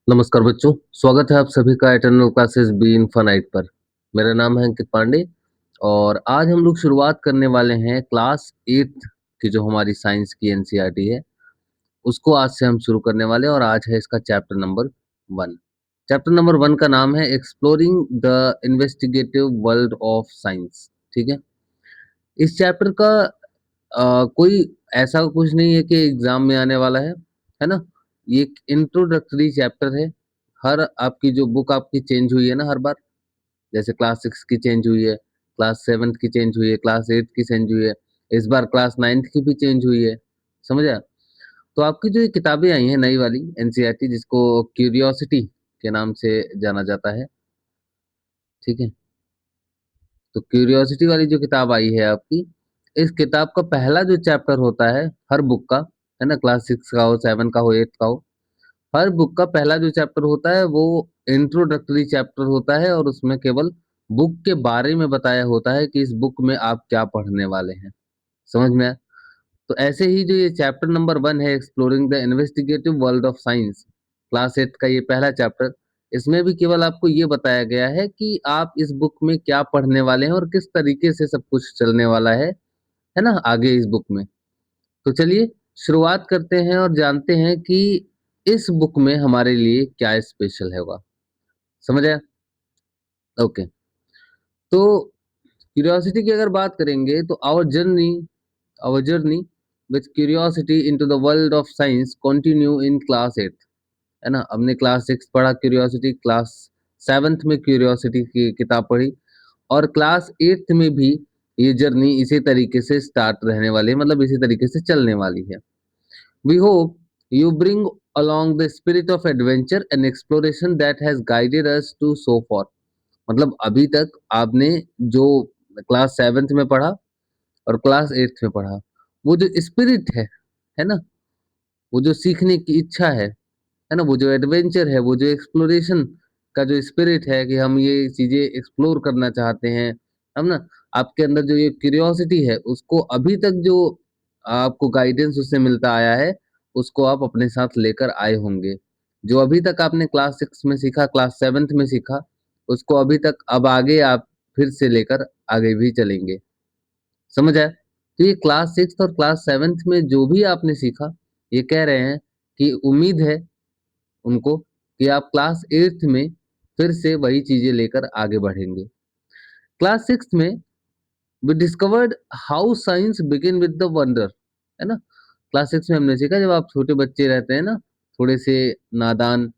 नमस्कार बच्चों, स्वागत है आप सभी का eternal classes be in finite पर। मेरा नाम है अंकित पांडे और आज हम लोग शुरुआत करने वाले हैं क्लास 8 की जो हमारी साइंस की एनसीईआरटी है, उसको आज से हम शुरू करने वाले हैं और आज है इसका चैप्टर नंबर 1। चैप्टर नंबर 1 का नाम है exploring the investigative world of science. ठीक है? इस चैप्टर का कोई ऐसा कुछ नहीं है कि एग्जाम में आने वाला है ना? ये एक इंट्रोडक्टरी चैप्टर है। हर आपकी जो बुक आपकी चेंज हुई है ना हर बार, जैसे क्लास 6 की चेंज हुई है, क्लास 7 की चेंज हुई है, क्लास 8 की चेंज हुई है, इस बार क्लास 9 की भी चेंज हुई है, समझ आया? तो आपकी जो ये किताबें आई हैं नई वाली एनसीईआरटी जिसको क्यूरियोसिटी के नाम से जाना जाता है, ठीक है? तो क्यूरियोसिटी वाली जो किताब आई है आपकी, इस किताब का पहला जो चैप्टर होता है हर बुक का, है ना? क्लास 6 का हो, 7 का हो, 8 का हो, हर बुक का पहला जो चैप्टर होता है वो इंट्रोडक्टरी चैप्टर होता है और उसमें केवल बुक के बारे में बताया होता है कि इस बुक में आप क्या पढ़ने वाले हैं। समझ में आया? तो ऐसे ही जो ये चैप्टर नंबर 1 है exploring the investigative world of science, class 8 का ये पहला चैप्टर, इसमें भी केवल आपको ये बताया गया है कि आप इस बुक में क्या पढ़ने वाले हैं और किस तरीके से सब कुछ चलने वाला है ना? आगे इस बुक में। तो चलिए शुरुआत करते हैं और जानते हैं कि इस बुक में हमारे लिए क्या स्पेशल होगा। समझ आया? ओके। तो क्यूरियोसिटी की अगर बात करेंगे तो our journey with curiosity into the world of science continue in class 8। है ना? हमने क्लास 6 पढ़ा क्यूरियोसिटी, क्लास 7th में क्यूरियोसिटी की किताब पढ़ी और क्लास 8th में भी ये जर्नी इसी तरीके से स्टार्ट रहने वाली है, मतलब इसी तरीके से चलने वाली है। We hope you bring along the spirit of adventure and exploration that has guided us to so far। मतलब अभी तक आपने जो क्लास 7th में पढ़ा और क्लास 8th में पढ़ा, वो जो स्पिरिट है ना? वो जो सीखने की इच्छा है ना? वो जो एडवेंचर है, वो जो एक्सप्लोरेशन का जो स्पिरिट है कि हम ये चीज़ें एक्सप्लोर करना चाहते हैं, है ना? आपके अंदर जो ये क्यूरियोसिटी है, उसको अभी तक जो आपको गाइडेंस उससे मिलता आया है, उसको आप अपने साथ लेकर आए होंगे। जो अभी तक आपने क्लास 6 में सीखा, क्लास 7th में सीखा, उसको अभी तक अब आगे आप फिर से लेकर आगे भी चलेंगे। समझ आया? तो ये क्लास 6th और क्लास 7th में जो भी आपने सीखा, ये कह रहे हैं कि उम्मीद है उनको कि आप क्लास 8th में फिर से वही चीज़ें लेकर आगे बढ़ेंगे। क्लास 6th में we discovered how science begin with the wonder, है ना? क्लास 6 में हमने सीखा जब आप छोटे बच्चे रहते हैं ना, थोड़े से नादान,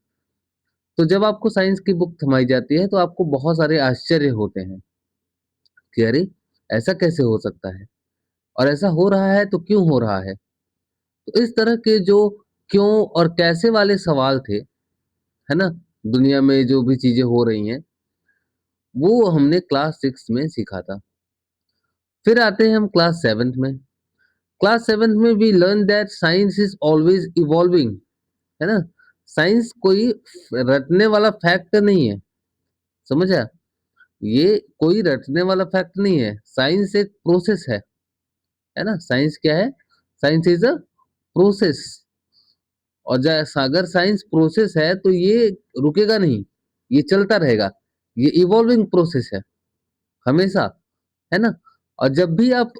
तो जब आपको साइंस की बुक थमाई जाती है तो आपको बहुत सारे आश्चर्य होते हैं कि अरे! ऐसा कैसे हो सकता है? और ऐसा हो रहा है तो क्यों हो रहा है? तो इस तरह के जो क्यों और कैसे वाले सवाल थे, है ना? दुनिया में जो भी चीज़ें हो रही हैं, वो हमने क्लास 6 में सीखा था। फिर आते हैं हम क्लास 7th में। क्लास 7th में we learn that science is always evolving, है ना? साइंस कोई रटने वाला फैक्ट नहीं है, समझ आया? ये कोई रटने वाला फैक्ट नहीं है, साइंस एक प्रोसेस है ना? साइंस क्या है? साइंस इज़ अ प्रोसेस और अगर साइंस प्रोसेस है तो ये रुकेगा नहीं, ये चलता रहेगा। ये इवॉल्विंग प्रोसेस है, हमेशा, है ना? और जब भी आप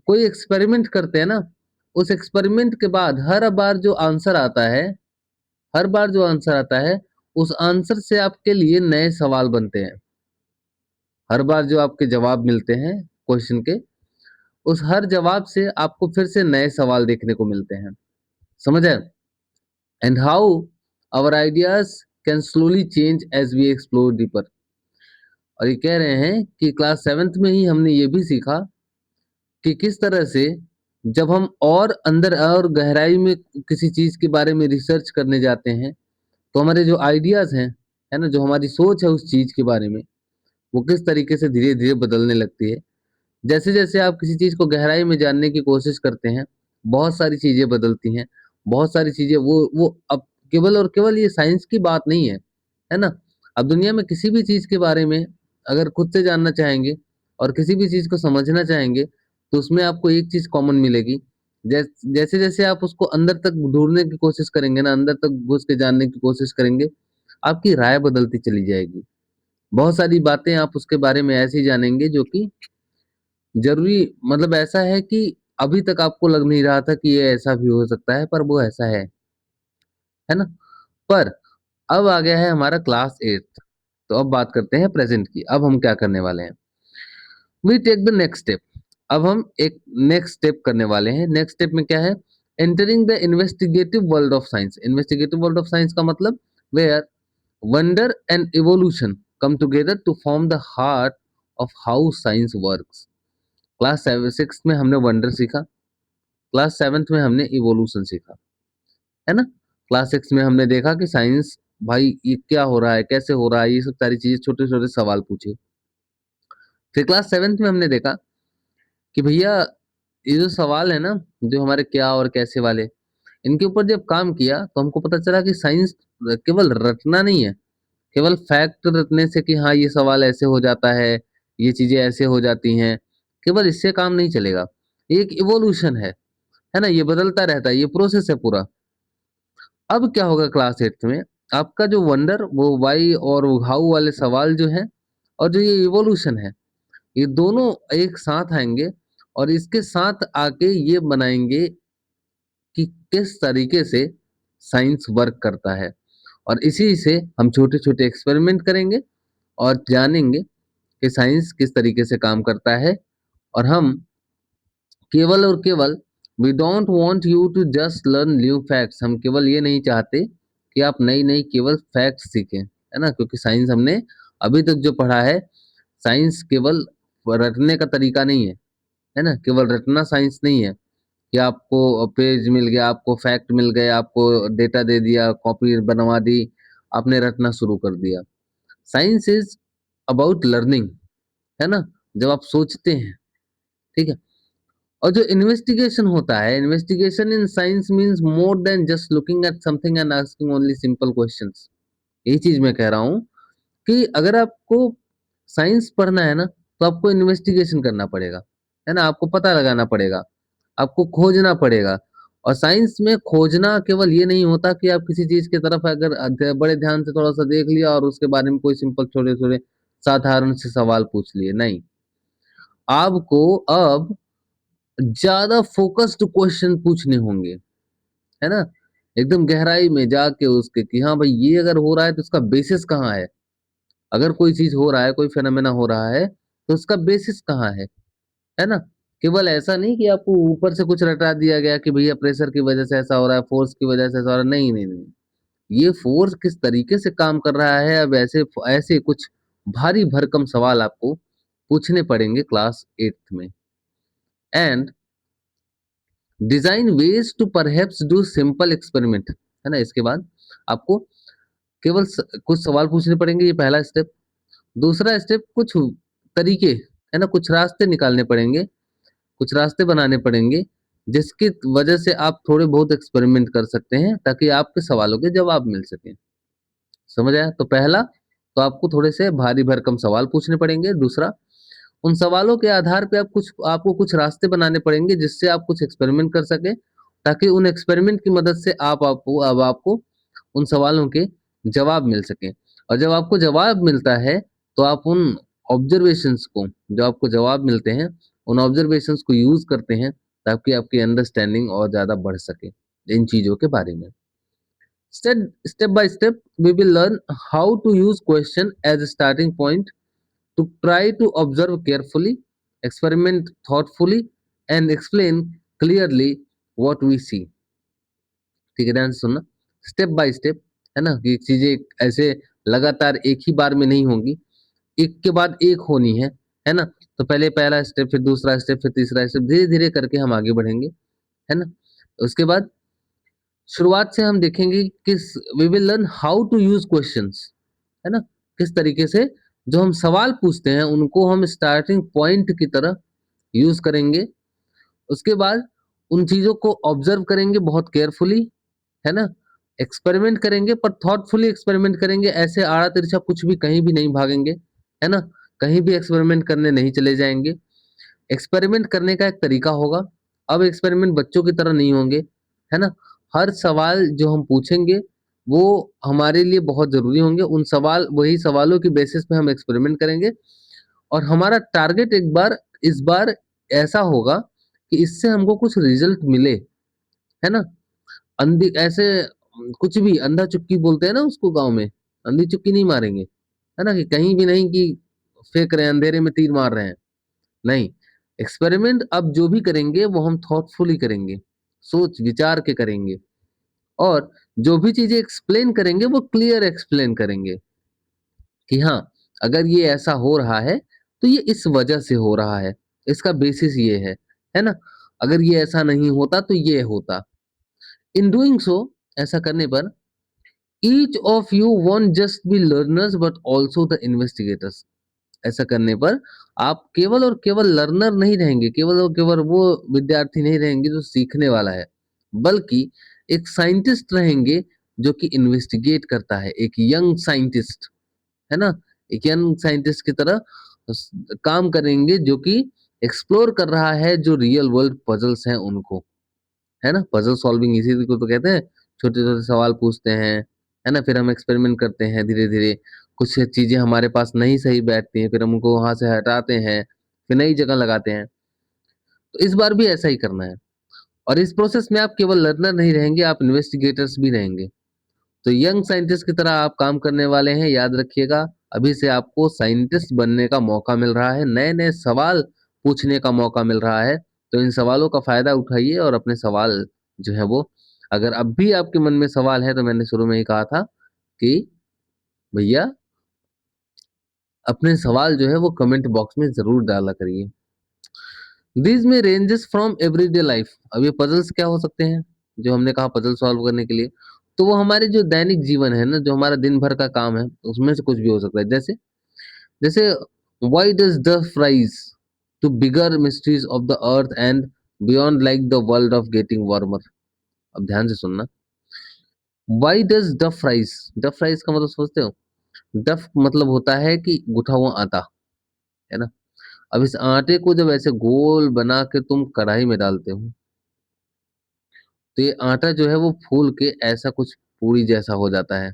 कोई एक्सपेरिमेंट करते हैं ना, उस एक्सपेरिमेंट के बाद हर बार जो आंसर आता है, उस आंसर से आपके लिए नए सवाल बनते हैं। हर बार जो आपके जवाब मिलते हैं क्वेश्चन के, उस हर जवाब से आपको फिर से नए सवाल देखने को मिलते हैं। समझ आया? And how our ideas can slowly change as we explore deeper. और ये कह रहे हैं कि क्लास 7th में ही हमने ये भी सीखा कि किस तरह से जब हम और अंदर और गहराई में किसी चीज़ के बारे में रिसर्च करने जाते हैं, तो हमारे जो आइडियाज़ हैं, है ना? जो हमारी सोच है उस चीज़ के बारे में, वो किस तरीके से धीरे-धीरे बदलने लगती है। जैसे-जैसे आप किसी चीज़ को गहराई में जानने की कोशिश करते हैं, बहुत सारी चीज़ें बदलती हैं, बहुत सारी चीज़ें वो अब केवल और केवल ये साइंस की बात नहीं है ना? अब दुनिया में किसी भी चीज़ के बारे में अगर खुद से जानना चाहेंगे और किसी भी चीज़ को समझना चाहेंगे, तो उसमें आपको एक चीज़ कॉमन मिलेगी। जैसे-जैसे आप उसको अंदर तक ढूँढने की कोशिश करेंगे ना, अंदर तक घुस के जानने की कोशिश करेंगे, आपकी राय बदलती चली जाएगी। बहुत सारी बातें आप उसके बारे में ऐसी जानेंगे जो कि ज़रूरी मतलब ऐसा है कि अभी तक आपको लग नहीं रहा था कि ये ऐसा भी हो सकता है, पर वो ऐसा है ना? पर अब आ गया है हमारा क्लास 8th। तो अब बात करते हैं प्रेज़ेंट की। अब हम क्या करने वाले हैं? We take the next step. अब हम एक नेक्स्ट स्टेप करने वाले हैं। नेक्स्ट स्टेप में क्या है? Entering the investigative world of science. Investigative world of science का मतलब where wonder and evolution come together to form the heart of how science works. Class 6 में हमने वंडर सीखा, क्लास 7th में हमने इवोल्यूशन सीखा, है ना? क्लास 6 में हमने देखा कि साइंस भाई ये क्या हो रहा है, कैसे हो रहा है, ये सब सारी चीज़ें छोटे-छोटे सवाल पूछे। फिर क्लास 7th में हमने देखा कि भैया ये जो सवाल है ना, जो हमारे क्या और कैसे वाले, इनके ऊपर जब काम किया तो हमको पता चला कि साइंस केवल रटना नहीं है, केवल फैक्ट रटने से कि हाँ, ये सवाल ऐसे हो जाता है, ये चीज़ें ऐसे हो जाती हैं, केवल इससे काम नहीं चलेगा। ये एक इवोल्यूशन है ना? ये बदलता रहता है, ये प्रोसेस है पूरा। अब क्या होगा क्लास 8th में, आपका जो वंडर वो व्हाई और हाउ वाले सवाल जो हैं और जो ये इवोल्यूशन है, ये दोनों एक साथ आएँगे और इसके साथ आके ये बनाएँगे कि किस तरीके से साइंस वर्क करता है और इसी से हम छोटे-छोटे एक्सपेरिमेंट करेंगे और जानेंगे कि साइंस किस तरीके से काम करता है और हम केवल और केवल we don't want you to just learn new facts. हम केवल ये नहीं चाहते कि आप नई-नई केवल फैक्ट्स सीखें, है ना? क्योंकि साइंस हमने अभी तक जो पढ़ा है, साइंस केवल रटने का तरीका नहीं है ना? केवल रटना साइंस नहीं है कि आपको पेज मिल गया, आपको फैक्ट मिल गए, आपको डेटा दे दिया, कॉपी बनवा दी, आपने रटना शुरू कर दिया। साइंस इज़ अबाउट लर्निंग, है ना? जब आप सोचते हैं, ठीक है? और जो इन्वेस्टिगेशन होता है, investigation in science means more than just looking at something and asking only simple questions. यही चीज़ मैं कह रहा हूँ कि अगर आपको साइंस पढ़ना है ना, तो आपको इन्वेस्टिगेशन करना पड़ेगा, है ना? आपको पता लगाना पड़ेगा, आपको खोजना पड़ेगा और साइंस में खोजना केवल ये नहीं होता कि आप किसी चीज़ की तरफ अगर बड़े ध्यान से थोड़ा-सा देख लिया और उसके बारे में कोई सिंपल छोटे-छोटे साधारण से सवाल पूछ लिए, नहीं। आपको अब ज़्यादा फ़ोकस्ड क्वेश्चन पूछने होंगे, है ना? एकदम गहराई में जाके उसके कि हाँ भाई ये अगर हो रहा है तो इसका बेसिस कहाँ है? अगर कोई चीज़ हो रहा है, कोई फिनोमेना हो रहा है, तो उसका बेसिस कहाँ है ना? केवल ऐसा नहीं कि आपको ऊपर से कुछ रटा दिया गया कि भैया प्रेशर की वज़ह से ऐसा हो रहा है, फ़ोर्स की वज़ह से ऐसा हो रहा है। नहीं, नहीं, नहीं। ये फ़ोर्स किस तरीके से काम कर रहा है, अब ऐसे कुछ भारी भरकम सवाल आपको पूछने पड़ेंगे क्लास 8th में। And design ways to perhaps do simple experiment, है ना? इसके बाद आपको केवल कुछ सवाल पूछने पड़ेंगे, ये पहला स्टेप। दूसरा स्टेप कुछ तरीके, है ना? कुछ रास्ते निकालने पड़ेंगे, कुछ रास्ते बनाने पड़ेंगे, जिसकी वजह से आप थोड़े बहुत एक्सपेरिमेंट कर सकते हैं, ताकि आपके सवालों के जवाब मिल सकें। समझ आया? तो पहला, तो आपको थोड़े से भारी भरकम सवाल पूछने पड़ेंगे। दूसरा, उन सवालों के आधार पे आपको कुछ रास्ते बनाने पड़ेंगे, जिससे आप कुछ एक्सपेरिमेंट कर सकें, ताकि उन एक्सपेरिमेंट की मदद से आपको उन सवालों के जवाब मिल सकें। और जब आपको जवाब मिलता है, तो आप उन ऑब्जर्वेशंस को, जो आपको जवाब मिलते हैं, उन ऑब्जर्वेशंस को यूज़ करते हैं, ताकि आपकी अंडरस्टैंडिंग और ज़्यादा बढ़ सके, इन चीज़ों के बारे में। Step by step, we will learn how to use question as a starting point to try to observe carefully, experiment thoughtfully, and explain clearly what we see. ठीक है, ध्यान से सुनना। स्टेप बाय स्टेप, है ना? कि चीज़ें ऐसे लगातार एक ही बार में नहीं होंगी, एक के बाद एक होनी है ना? तो पहले पहला स्टेप, फिर दूसरा स्टेप, फिर तीसरा स्टेप, धीरे-धीरे करके हम आगे बढ़ेंगे, है ना? उसके बाद शुरुआत से हम देखेंगे किस we will learn how to use questions, है ना? किस तरीके से जो हम सवाल पूछते हैं उनको हम स्टार्टिंग पॉइंट की तरह यूज़ करेंगे। उसके बाद उन चीज़ों को ऑब्ज़र्व करेंगे बहुत केयरफुली, है ना? एक्सपेरिमेंट करेंगे पर थॉटफुली एक्सपेरिमेंट करेंगे, ऐसे आड़ा-तिरछा कुछ भी कहीं भी नहीं भागेंगे, है ना? कहीं भी एक्सपेरिमेंट करने नहीं चले जाएँगे। एक्सपेरिमेंट करने का एक तरीका होगा। अब एक्सपेरिमेंट बच्चों की तरह नहीं होंगे, है ना? हर सवाल जो हम पूछेंगे, वो हमारे लिए बहुत जरूरी होंगे। उन सवाल वही सवालों की बेसिस पे हम एक्सपेरिमेंट करेंगे और हमारा टारगेट एक बार इस बार ऐसा होगा कि इससे हमको कुछ रिजल्ट मिले, है ना। अंधी ऐसे कुछ भी अंधा चुक्की बोलते हैं ना उसको गांव में, अंधी चुक्की नहीं मारेंगे, है ना, कि कहीं भी नहीं कि फेंक रहे हैं अंधेरे में तीर मार रहे हैं, नहीं। एक्सपेरिमेंट अब जो भी करेंगे वो हम थॉटफुली करेंगे, सोच विचार के करेंगे, और जो भी चीजें एक्सप्लेन करेंगे वो क्लियर एक्सप्लेन करेंगे कि हाँ, अगर ये ऐसा हो रहा है तो ये इस वजह से हो रहा है, इसका बेसिस ये है ना। अगर ये ऐसा नहीं होता तो ये होता। इन डूइंग सो, ऐसा करने पर, each of you want just be learners but also the investigators. ऐसा करने पर आप केवल और केवल लर्नर नहीं रहेंगे, केवल और केवल वो विद्यार्थी नहीं रहेंगे जो सीखने वाला है, बल्कि एक साइंटिस्ट रहेंगे जो कि इन्वेस्टिगेट करता है, एक यंग साइंटिस्ट, है ना। एक यंग साइंटिस्ट की तरह काम करेंगे जो कि एक्सप्लोर कर रहा है जो रियल वर्ल्ड पजल्स हैं उनको, है ना। पजल सॉल्विंग इसी को तो कहते हैं। छोटे छोटे सवाल पूछते हैं, है ना, फिर हम एक्सपेरिमेंट करते हैं धीरे धीरे, कुछ चीजें हमारे पास नहीं सही बैठती हैं, फिर हम उनको वहां से हटाते हैं, फिर नई जगह लगाते हैं। तो इस बार भी ऐसा ही करना है, और इस प्रोसेस में आप केवल लर्नर नहीं रहेंगे, आप इन्वेस्टिगेटर्स भी रहेंगे। तो यंग साइंटिस्ट की तरह आप काम करने वाले हैं, याद रखिएगा। अभी से आपको साइंटिस्ट बनने का मौका मिल रहा है, नए नए सवाल पूछने का मौका मिल रहा है। तो इन सवालों का फायदा उठाइए और अपने सवाल जो है वो, अगर अब भी आपके मन में सवाल है तो मैंने शुरू में ही कहा था कि भैया अपने सवाल जो है वो कमेंट बॉक्स में जरूर डाला करिए। दिस में रेंजेस फ्रॉम एवरीडे लाइफ। अब ये पजल्स क्या हो सकते हैं जो हमने कहा पजल सॉल्व करने के लिए, तो वो हमारे जो दैनिक जीवन है ना, जो हमारा दिन भर का काम है, उसमें से कुछ भी हो सकता है। जैसे जैसे why does dough rise to bigger mysteries of the earth and beyond like the world of getting warmer. अब ध्यान से सुनना। Why does dough rise, dough rise का मतलब सोचते हो? डफ मतलब होता है कि गुथा हुआ आटा, है ना। अब इस आटे को जब ऐसे गोल बना के तुम कढ़ाई में डालते हो, तो ये आटा जो है वो फूल के ऐसा कुछ पूरी जैसा हो जाता है,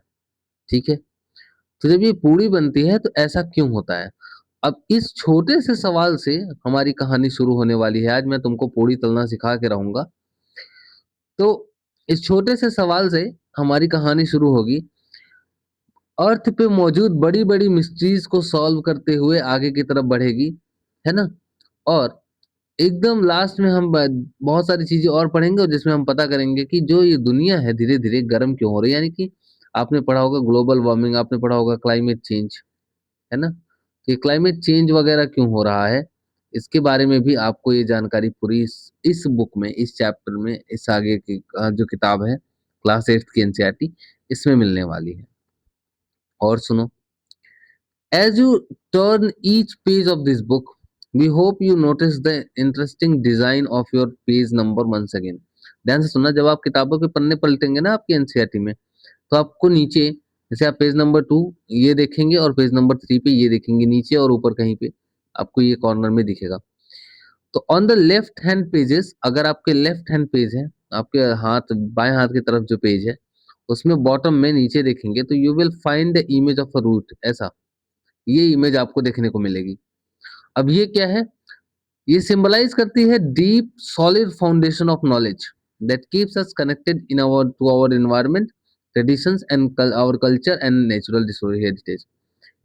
ठीक है। तो जब ये पूरी बनती है तो ऐसा क्यों होता है? अब इस छोटे से सवाल से हमारी कहानी शुरू होने वाली है। आज मैं तुमको पूरी तलना सिखा के रहूंगा। तो इस छोटे से सवाल से हमारी कहानी शुरू होगी, अर्थ पे मौजूद बड़ी बड़ी मिस्ट्रीज को सॉल्व करते हुए आगे की तरफ बढ़ेगी, है ना। और एकदम लास्ट में हम बहुत सारी चीजें और पढ़ेंगे, और जिसमें हम पता करेंगे कि जो ये दुनिया है धीरे धीरे गर्म क्यों हो रही है। यानी कि आपने पढ़ा होगा ग्लोबल वार्मिंग, आपने पढ़ा होगा क्लाइमेट चेंज, है ना। तो ये क्लाइमेट चेंज वगैरह क्यों हो रहा है, इसके बारे में भी आपको ये जानकारी पूरी इस बुक में, इस चैप्टर में, इस आगे की जो किताब है क्लास 8 की एनसीईआरटी, इसमें मिलने वाली है। और सुनो, as you turn each page of this book, we hope you notice the interesting design of your page number once again. ध्यान से सुनना, जब आप किताबों के पन्ने पलटेंगे ना आपकी एनसीईआरटी में, तो आपको नीचे, जैसे आप पेज नंबर 2 ये देखेंगे और पेज नंबर 3 पे ये देखेंगे, नीचे और ऊपर कहीं पे आपको ये कॉर्नर में दिखेगा। तो on the left hand pages, अगर आपके लेफ्ट हैंड पेज है, आपके हाथ बाएं हाथ की तरफ जो पेज है, उसमें बॉटम में नीचे देखेंगे तो you will find the image of a root. ऐसा ये इमेज आपको देखने को मिलेगी। अब ये क्या है? ये सिंबलाइज करती है deep solid foundation of knowledge that keeps us connected in our to our environment, traditions and our culture and natural resource heritage.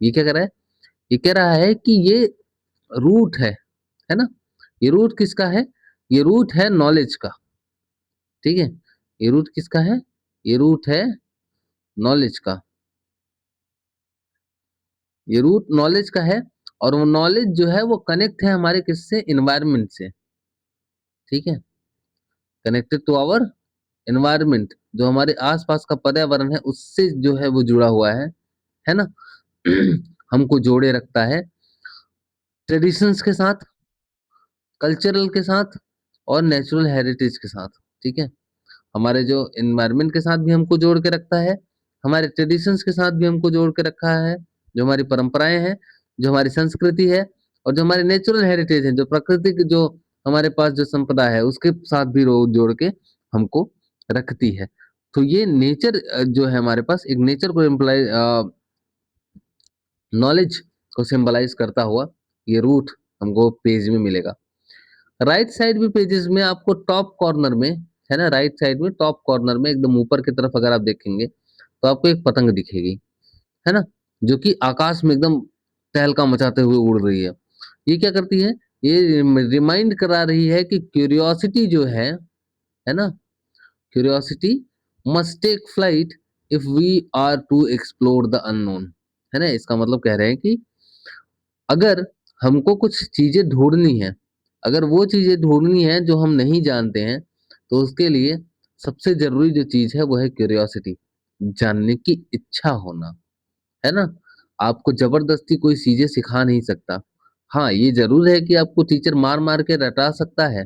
ये क्या कर रहा है? ये कह रहा है कि ये रूट है ना। ये रूट किसका है? ये रूट है नॉलेज का, ठीक है। ये रूट किसका है? ये रूट है नॉलेज का। ये रूट नॉलेज का है, और वो नॉलेज जो है वो कनेक्ट है हमारे किससे? एनवायरनमेंट से, ठीक है। कनेक्टेड टू आवर एनवायरनमेंट, जो हमारे आसपास का पर्यावरण है उससे जो है वो जुड़ा हुआ है ना। हमको जोड़े रखता है ट्रेडिशंस के साथ, कल्चरल के साथ, और नेचुरल हेरिटेज के साथ, ठीक है। हमारे जो एनवायरनमेंट के साथ भी हमको जोड़ के रखता है, हमारे ट्रेडिशंस के साथ भी हमको जोड़ के रखा है, जो हमारी परंपराएं हैं, जो हमारी संस्कृति है, और जो हमारे नेचुरल हेरिटेज है, जो प्रकृति की जो हमारे पास जो संपदा है उसके साथ भी जोड़ के हमको रखती है। तो ये नेचर जो है हमारे पास एक नेचर को इम्प्लाई नॉलेज को सिंबलाइज करता हुआ ये रूट हमको पेज में मिलेगा। राइट साइड में पेजेस में आपको टॉप कॉर्नर में है ना, राइट साइड में टॉप कॉर्नर में एकदम ऊपर की तरफ अगर आप देखेंगे तो आपको एक पतंग दिखेगी, है ना, जो कि आकाश में एकदम तहलका मचाते हुए उड़ रही है। ये क्या करती है, ये रिमाइंड करा रही है कि क्यूरियोसिटी जो है ना, curiosity must take flight if we are to explore the unknown, है ना। इसका मतलब कह रहे हैं कि अगर हमको कुछ चीजें ढूंढनी है, अगर वो चीजें ढूंढनी है जो हम नहीं जानते हैं, तो उसके लिए सबसे जरूरी जो चीज है वो है क्यूरियोसिटी, जानने की इच्छा होना, है ना। आपको जबरदस्ती कोई चीजें सिखा नहीं सकता। हाँ, ये जरूर है कि आपको टीचर मार मार के रटा सकता है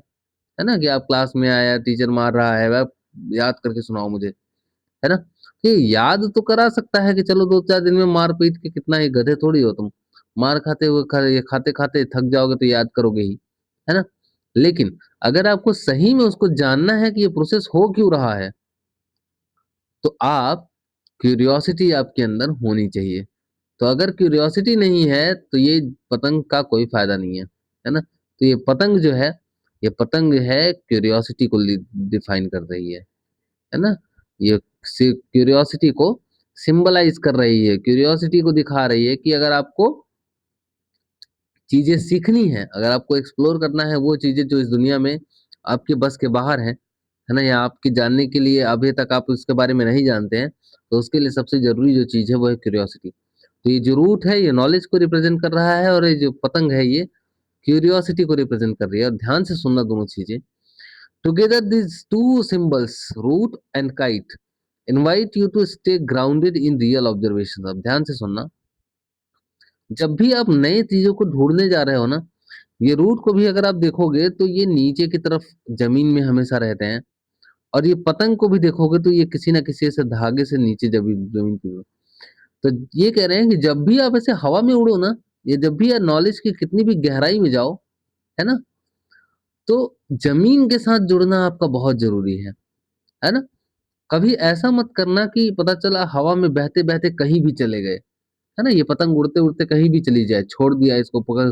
ना, कि आप क्लास में आया टीचर मार रहा है, वह याद करके सुनाओ मुझे, है ना। ये याद तो करा सकता है कि चलो 2-4 दिन में मार पीट के, कितना ही गधे थोड़ी हो तुम, मार खाते हुए खाते खाते थक जाओगे तो याद करोगे ही, है ना। लेकिन अगर आपको सही में उसको जानना है कि ये प्रोसेस हो क्यों रहा है, तो आप क्यूरियोसिटी आपके अंदर होनी चाहिए। तो अगर क्यूरियोसिटी नहीं है तो ये पतंग का कोई फायदा नहीं है ना। तो ये पतंग जो है, ये पतंग है क्यूरियोसिटी को डिफाइन कर रही है ना। ये क्यूरियोसिटी को सिंबलाइज कर रही है, क्यूरियोसिटी को दिखा रही है कि अगर आपको चीजें सीखनी है, अगर आपको एक्सप्लोर करना है वो चीजें जो इस दुनिया में आपके बस के बाहर है ना, या आपकी जानने के लिए अभी तक आप उसके बारे में नहीं जानते हैं, तो उसके लिए सबसे जरूरी जो चीज है वो है क्यूरियोसिटी। तो ये जो रूट है ये नॉलेज को रिप्रेजेंट कर रहा है, और ये जो पतंग है ये क्यूरियोसिटी को रिप्रेजेंट कर रही है। और ध्यान से सुनना दोनों चीजें, together these two symbols, root and kite, invite you to stay grounded in real observations। अब ध्यान से सुनना, जब भी आप नए चीजों को ढूंढने जा रहे हो ना, ये रूट को भी अगर आप देखोगे तो ये नीचे की तरफ जमीन में हमेशा रहते हैं, और ये पतंग को भी देखोगे तो ये किसी ना किसी ऐसे धागे से नीचे जमीन जमीन की। तो ये कह रहे हैं कि जब भी आप ऐसे हवा में उड़ो ना, ये जब भी नॉलेज की कितनी भी गहराई में जाओ, है ना, तो जमीन के साथ जुड़ना आपका बहुत जरूरी है ना। कभी ऐसा मत करना कि पता चला हवा में बहते बहते कहीं भी चले गए, है ना, ये पतंग उड़ते उड़ते कहीं भी चली जाए, छोड़ दिया इसको पकड़।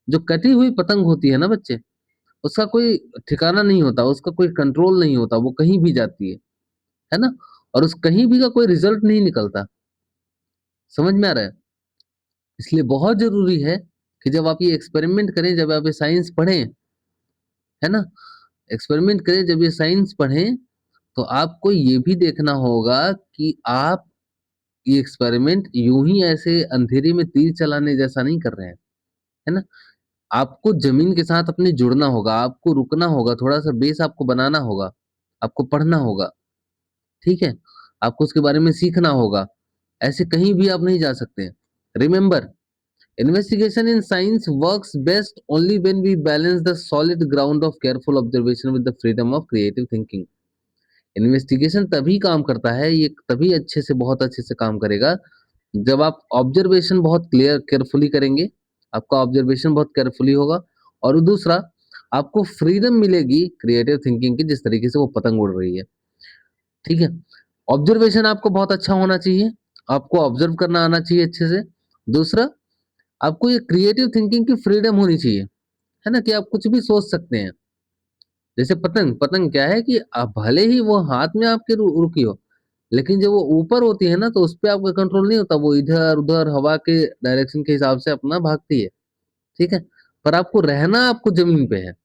जो कटी हुई पतंग होती है ना बच्चे, उसका कोई ठिकाना नहीं होता, उसका कोई कंट्रोल नहीं होता, वो कहीं भी जाती है ना। और उस कहीं भी का कोई रिजल्ट नहीं निकलता। समझ में आ रहा है। इसलिए बहुत जरूरी है कि जब आप ये एक्सपेरिमेंट करें, जब आप ये साइंस पढ़ें, है ना, एक्सपेरिमेंट करें जब ये साइंस पढ़ें, तो आपको ये भी देखना होगा कि आप ये एक्सपेरिमेंट यूं ही ऐसे अंधेरे में तीर चलाने जैसा नहीं कर रहे हैं, है ना। आपको जमीन के साथ अपने जुड़ना होगा, आपको रुकना होगा, थोड़ा सा बेस आपको बनाना होगा, आपको पढ़ना होगा, ठीक है, आपको उसके बारे में सीखना होगा। ऐसे कहीं भी आप नहीं जा सकते। Remember, investigation in science works best only when we balance the solid ground of careful observation with the freedom of creative thinking। Investigation तभी काम करता है, ये तभी अच्छे से, बहुत अच्छे से काम करेगा जब आप ऑब्जर्वेशन बहुत क्लियर केयरफुली करेंगे, आपका ऑब्जर्वेशन बहुत केयरफुली होगा। और दूसरा, आपको फ्रीडम मिलेगी क्रिएटिव थिंकिंग की, जिस तरीके से वो पतंग उड़ रही है, ठीक है। ऑब्जर्वेशन आपको बहुत अच्छा होना चाहिए, आपको ऑब्जर्व करना आना चाहिए अच्छे से। दूसरा, आपको ये क्रिएटिव थिंकिंग की फ्रीडम होनी चाहिए, है ना, कि आप कुछ भी सोच सकते हैं। जैसे पतंग, पतंग क्या है कि आप भले ही वो हाथ में आपके रुकी हो, लेकिन जब वो ऊपर होती है ना तो उस पे आपका कंट्रोल नहीं होता, वो इधर उधर हवा के डायरेक्शन के हिसाब से अपना भागती है, ठीक है। पर आपको रहना आपको जमीन पे है।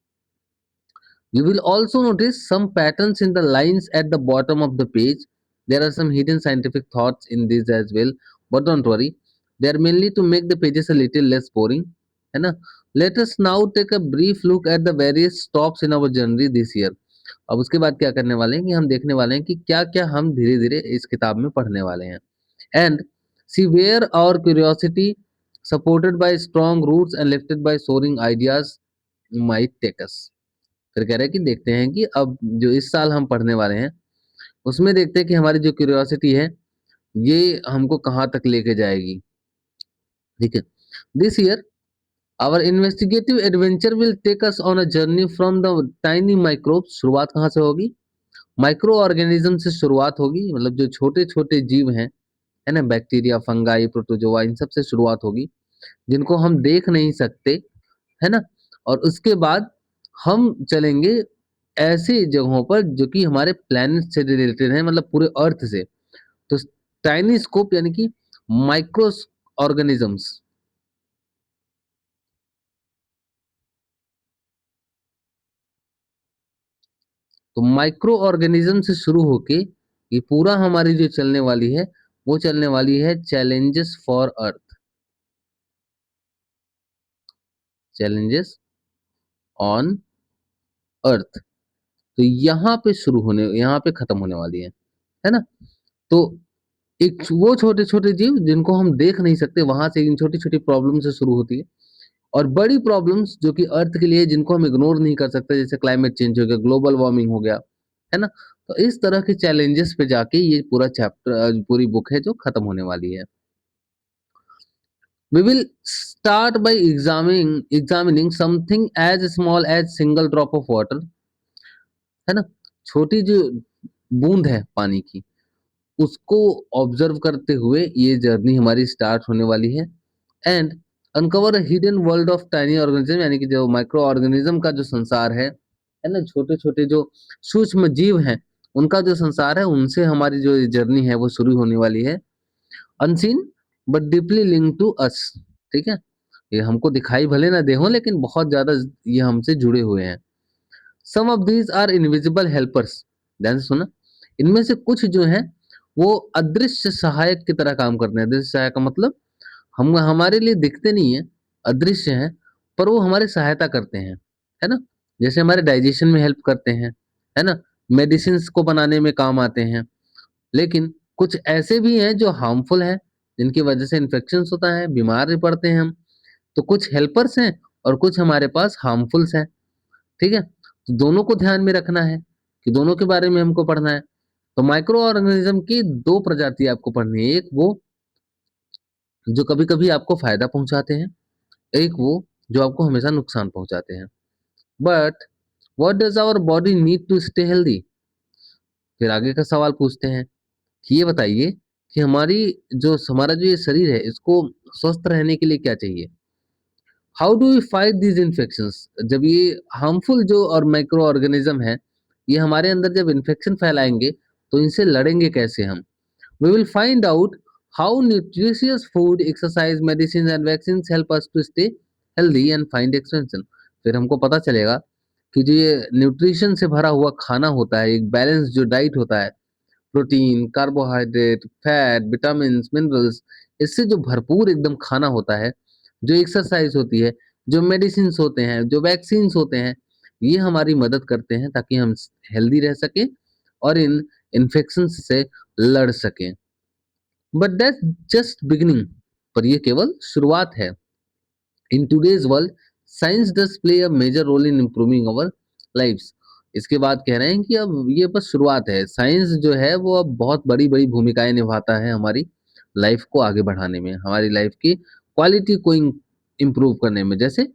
You will also notice some patterns in the lines at the bottom of the page. There are some hidden scientific thoughts in these as well, but don't worry. They are mainly to make the pages a little less boring. है ना? Let us now take a brief look at the various stops in our journey this year. अब उसके बाद क्या करने वाले हैं कि हम देखने वाले हैं कि क्या-क्या हम धीरे-धीरे इस किताब में पढ़ने वाले हैं। And see where our curiosity, supported by strong roots and lifted by soaring ideas, might take us। फिर कह रहे हैं कि देखते हैं कि अब जो इस साल हम पढ़ने वाले हैं, उसमें देखते हैं कि हमारी जो क्यूरियोसिटी है, ये हमको कहाँ तक लेके जाएगी, ठीक है। This year our investigative adventure will take us on a journey from the tiny microbes. शुरुआत कहाँ से होगी? माइक्रो ऑर्गेनिज्म से शुरुआत होगी, मतलब जो छोटे-छोटे जीव हैं, है ना? बैक्टीरिया, फंगाई, प्रोटोजोआ इन सब से शुरुआत होगी, जिनको हम देख नहीं सकते, है ना? और उसके बाद हम चलेंगे ऐसी जगहों पर जो कि हमारे प्लैनेट से रिलेटेड हैं, मतलब पूरे अर्थ से। तो टाइनी स्कोप यानी कि माइक्रोस ऑर्गेनिजम्स। तो माइक्रो ऑर्गेनिज्म से शुरू होके ये पूरा हमारी जो चलने वाली है, वो चलने वाली है challenges for earth, challenges on earth. तो यहाँ पे खत्म होने वाली है ना? तो एक वो छोटे-छोटे जीव जिनको हम देख नहीं सकते, वहां से इन छोटी-छोटी प्रॉब्लम से शुरू होती है, और बड़ी प्रॉब्लम्स जो कि अर्थ के लिए जिनको हम इग्नोर नहीं कर सकते, जैसे क्लाइमेट चेंज हो गया, ग्लोबल वार्मिंग हो गया, है ना? तो इस तरह के चैलेंजेस पे जाके ये पूरा चैप्टर, पूरी बुक है जो खत्म होने वाली है। We will start by examining something as small as single drop of water, है ना? छोटी जो बूंद है पानी की, उसको ऑब्जर्व करते हुए ये जर्नी हमारी स्टार्ट होने वाली है। And uncover hidden world of tiny organism, यानी कि जो माइक्रो ऑर्गेनिज्म का जो संसार है ना? छोटे-छोटे जो सूक्ष्म जीव हैं, उनका जो संसार है, उनसे हमारी जो जर्नी है वो शुरू होने वाली है। Unseen but deeply linked to us, ठीक है? ये हमको दिखाई भले ना दे हों, लेकिन बहुत ज़्यादा ये हमसे जुड़े हुए हैं। Some of these are invisible helpers, ध्यान से सुना। इनमें से कुछ जो हैं, वो अदृश्य सहायक की तरह काम करते हैं। अदृश्य सहायक का मतलब हम हमारे लिए दिखते नहीं हैं, अदृश्य हैं, पर वो हमारी सहायता करते हैं, है ना? जैसे हमारे डाइजेशन में हेल्प करते हैं, है ना? मेडिसिन्स को बनाने में काम आते हैं। लेकिन कुछ ऐसे भी हैं जो हार्मफुल हैं, जिनकी वजह से इन्फेक्शंस होता है, बीमार भी पड़ते हैं हम। तो कुछ हेल्पर्स हैं और कुछ हमारे पास हार्मफुल्स हैं, ठीक है? तो दोनों को ध्यान में रखना है कि दोनों के बारे में हमको पढ़ना है। तो माइक्रो ऑर्गेनिज्म की 2 प्रजाति आपको पढ़नी है। एक वो जो कभी-कभी आपको फ़ायदा पहुँचाते हैं, एक वो जो आपको हमेशा नुकसान पहुँचाते हैं। But what does our body need to stay healthy? फिर आगे का सवाल पूछते हैं कि ये बताइए कि हमारा जो ये शरीर है, इसको स्वस्थ रहने के लिए क्या चाहिए? How do we fight these infections? जब ये हार्मफुल जो और माइक्रो ऑर्गेनिज्म है, ये हमारे अंदर जब इन्फेक्शन फैलाएंगे, तो इनसे लड़ेंगे कैसे हम? We will find out how nutritious food, exercise, medicine and vaccines help us to stay healthy and find extension. फिर हमको पता चलेगा कि जो ये न्यूट्रिशन से भरा हुआ खाना होता है, एक बैलेंस जो डाइट होता है, protein, carbohydrate, fat, vitamins, minerals, इससे जो भरपूर एकदम खाना होता है, जो एक्सरसाइज होती है, जो मेडिसिन्स होते हैं, जो वैक्सीन्स होते हैं, ये हमारी मदद करते हैं ताकि हम हेल्दी रह सकें और इन इन्फेक्शंस से लड़ सकें। बट दैट्स जस्ट बिगिनिंग, पर ये केवल शुरुआत है। In today's world science does play a major role in improving our lives. इसके बाद कह रहे हैं कि अब ये बस शुरुआत है, साइंस जो है वो अब बहुत बड़ी बड़ी भूमिकाएं निभाता है हमारी लाइफ को आगे बढ़ाने में, हमारी लाइफ की क्वालिटी को इम्प्रूव करने में। जैसे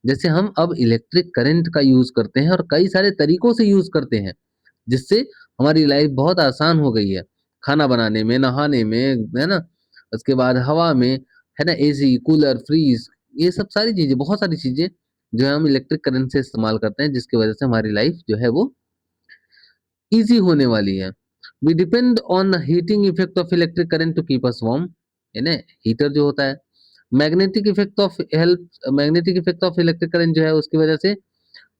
जैसे हम अब इलेक्ट्रिक करंट का यूज करते हैं और कई सारे तरीकों से यूज करते हैं, जिससे हमारी लाइफ बहुत आसान हो गई है, खाना बनाने में, नहाने में, है ना? उसके बाद हवा में, है ना? एसी, कूलर, फ्रीज, ये सब सारी चीज़ें, बहुत सारी चीज़ें जो है हम इलेक्ट्रिक करंट से इस्तेमाल करते हैं, जिसकी वजह से हमारी लाइफ जो है वो ईज़ी होने वाली है। We depend on heating effect of electric current to keep us warm, है ना? हीटर जो होता है, magnetic effect of electric current जो है उसकी वजह से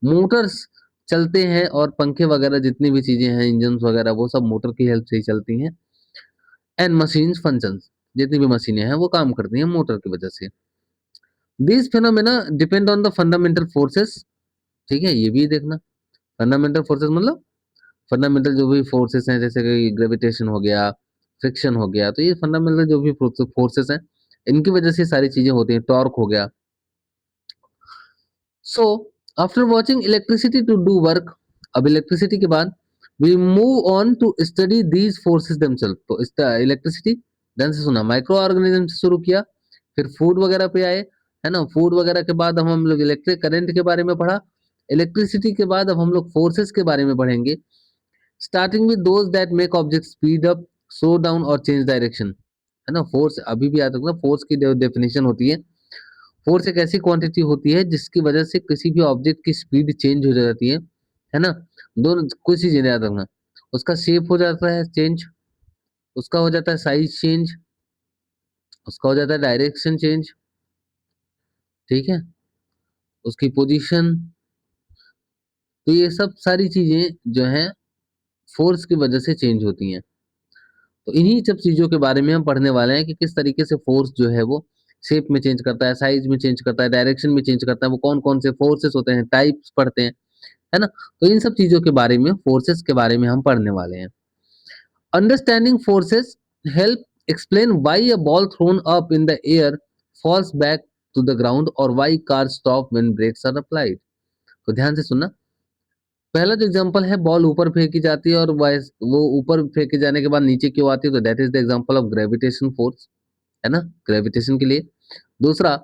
मोटर्स चलते हैं, और पंखे वगैरह जितनी भी चीज़ें हैं, इंजन्स वगैरह, वो सब मोटर की हेल्प से ही चलती हैं। एंड मशीन्स फंक्शंस, जितनी भी मशीनें हैं वो काम करती हैं मोटर की वजह से। These phenomena depend on the fundamental forces, ठीक है? ये भी देखना। फंडामेंटल फोर्सेस मतलब फंडामेंटल जो भी फोर्सेस हैं, जैसे कि ग्रेविटेशन हो गया, फ्रिक्शन हो गया, तो ये फंडामेंटल जो भी फोर्सेस हैं, इनकी वजह से सारी चीजें होती हैं। टॉर्क हो गया। So after watching electricity to do work, अब इलेक्ट्रिसिटी के बाद we move on to study these forces themselves. तो इस इलेक्ट्रिसिटी, ध्यान से सुना, माइक्रो ऑर्गेनिज्म से शुरू किया, फिर फूड वगैरह पे आए, है ना? फूड वगैरह के बाद अब हम लोग इलेक्ट्रिक करंट के बारे में पढ़ा। इलेक्ट्रिसिटी के बाद अब हम लोग फोर्सेस के बारे में पढ़ेंगे। Starting with those that make object speed up, slow down और चेंज डायरेक्शन, है ना। फोर्स अभी भी याद रखना, फोर्स की डेफिनेशन होती है, फोर्स एक ऐसी क्वांटिटी होती है जिसकी वजह से किसी भी ऑब्जेक्ट की स्पीड चेंज हो जाती है ना। दोनों कुछ चीजें याद रखना, उसका शेप हो जाता है चेंज, उसका हो जाता है साइज चेंज, उसका हो जाता है डायरेक्शन चेंज, ठीक है, उसकी पोजीशन। तो ये सब सारी चीजें जो हैं फोर्स की वजह से चेंज होती हैं। तो इन्हीं सब चीजों के बारे में हम पढ़ने वाले हैं कि किस तरीके से फोर्स जो है वो शेप में चेंज करता है, साइज में चेंज करता है, डायरेक्शन में चेंज करता है, वो कौन कौन से फोर्सेस होते हैं, टाइप्स पढ़ते हैं, है ना। तो इन सब चीजों के बारे में, फोर्सेस के बारे में हम पढ़ने वाले हैं। Understanding forces help explain why a ball thrown up in the air falls back to the ground और why car stop when brakes are applied. तो ध्यान से सुनना। पहला जो एग्जांपल है, बॉल ऊपर फेंकी जाती है और वो ऊपर फेंके जाने के बाद नीचे क्यों आती है, तो that is the example of gravitation force, है ना, ग्रेविटेशन के लिए। दूसरा,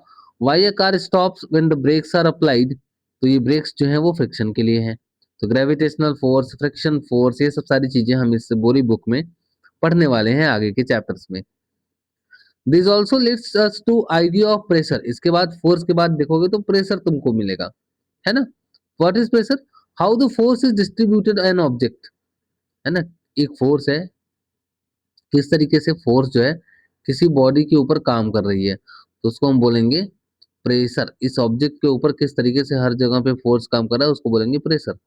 why a car stops when the brakes are applied, तो ये ब्रेक्स जो है वो फ्रिक्शन के लिए है। तो ग्रेविटेशनल फोर्स, फ्रिक्शन फोर्स, ये सब सारी चीजें हम इस पूरी बुक में पढ़ने वाले हैं आगे के चैप्टर्स में। This also leads us to idea of pressure. इसके बाद फोर्स के बाद देखोगे तो प्रेशर तुमको मिलेगा, है ना। What is pressure? How the force is distributed an object, है ना। एक फोर्स है, किस तरीके से फोर्स जो है किसी बॉडी के ऊपर काम कर रही है, तो उसको हम बोलेंगे प्रेशर। इस ऑब्जेक्ट के ऊपर किस तरीके से हर जगह पे फोर्स काम कर रहा है उसको बोलेंगे pressure.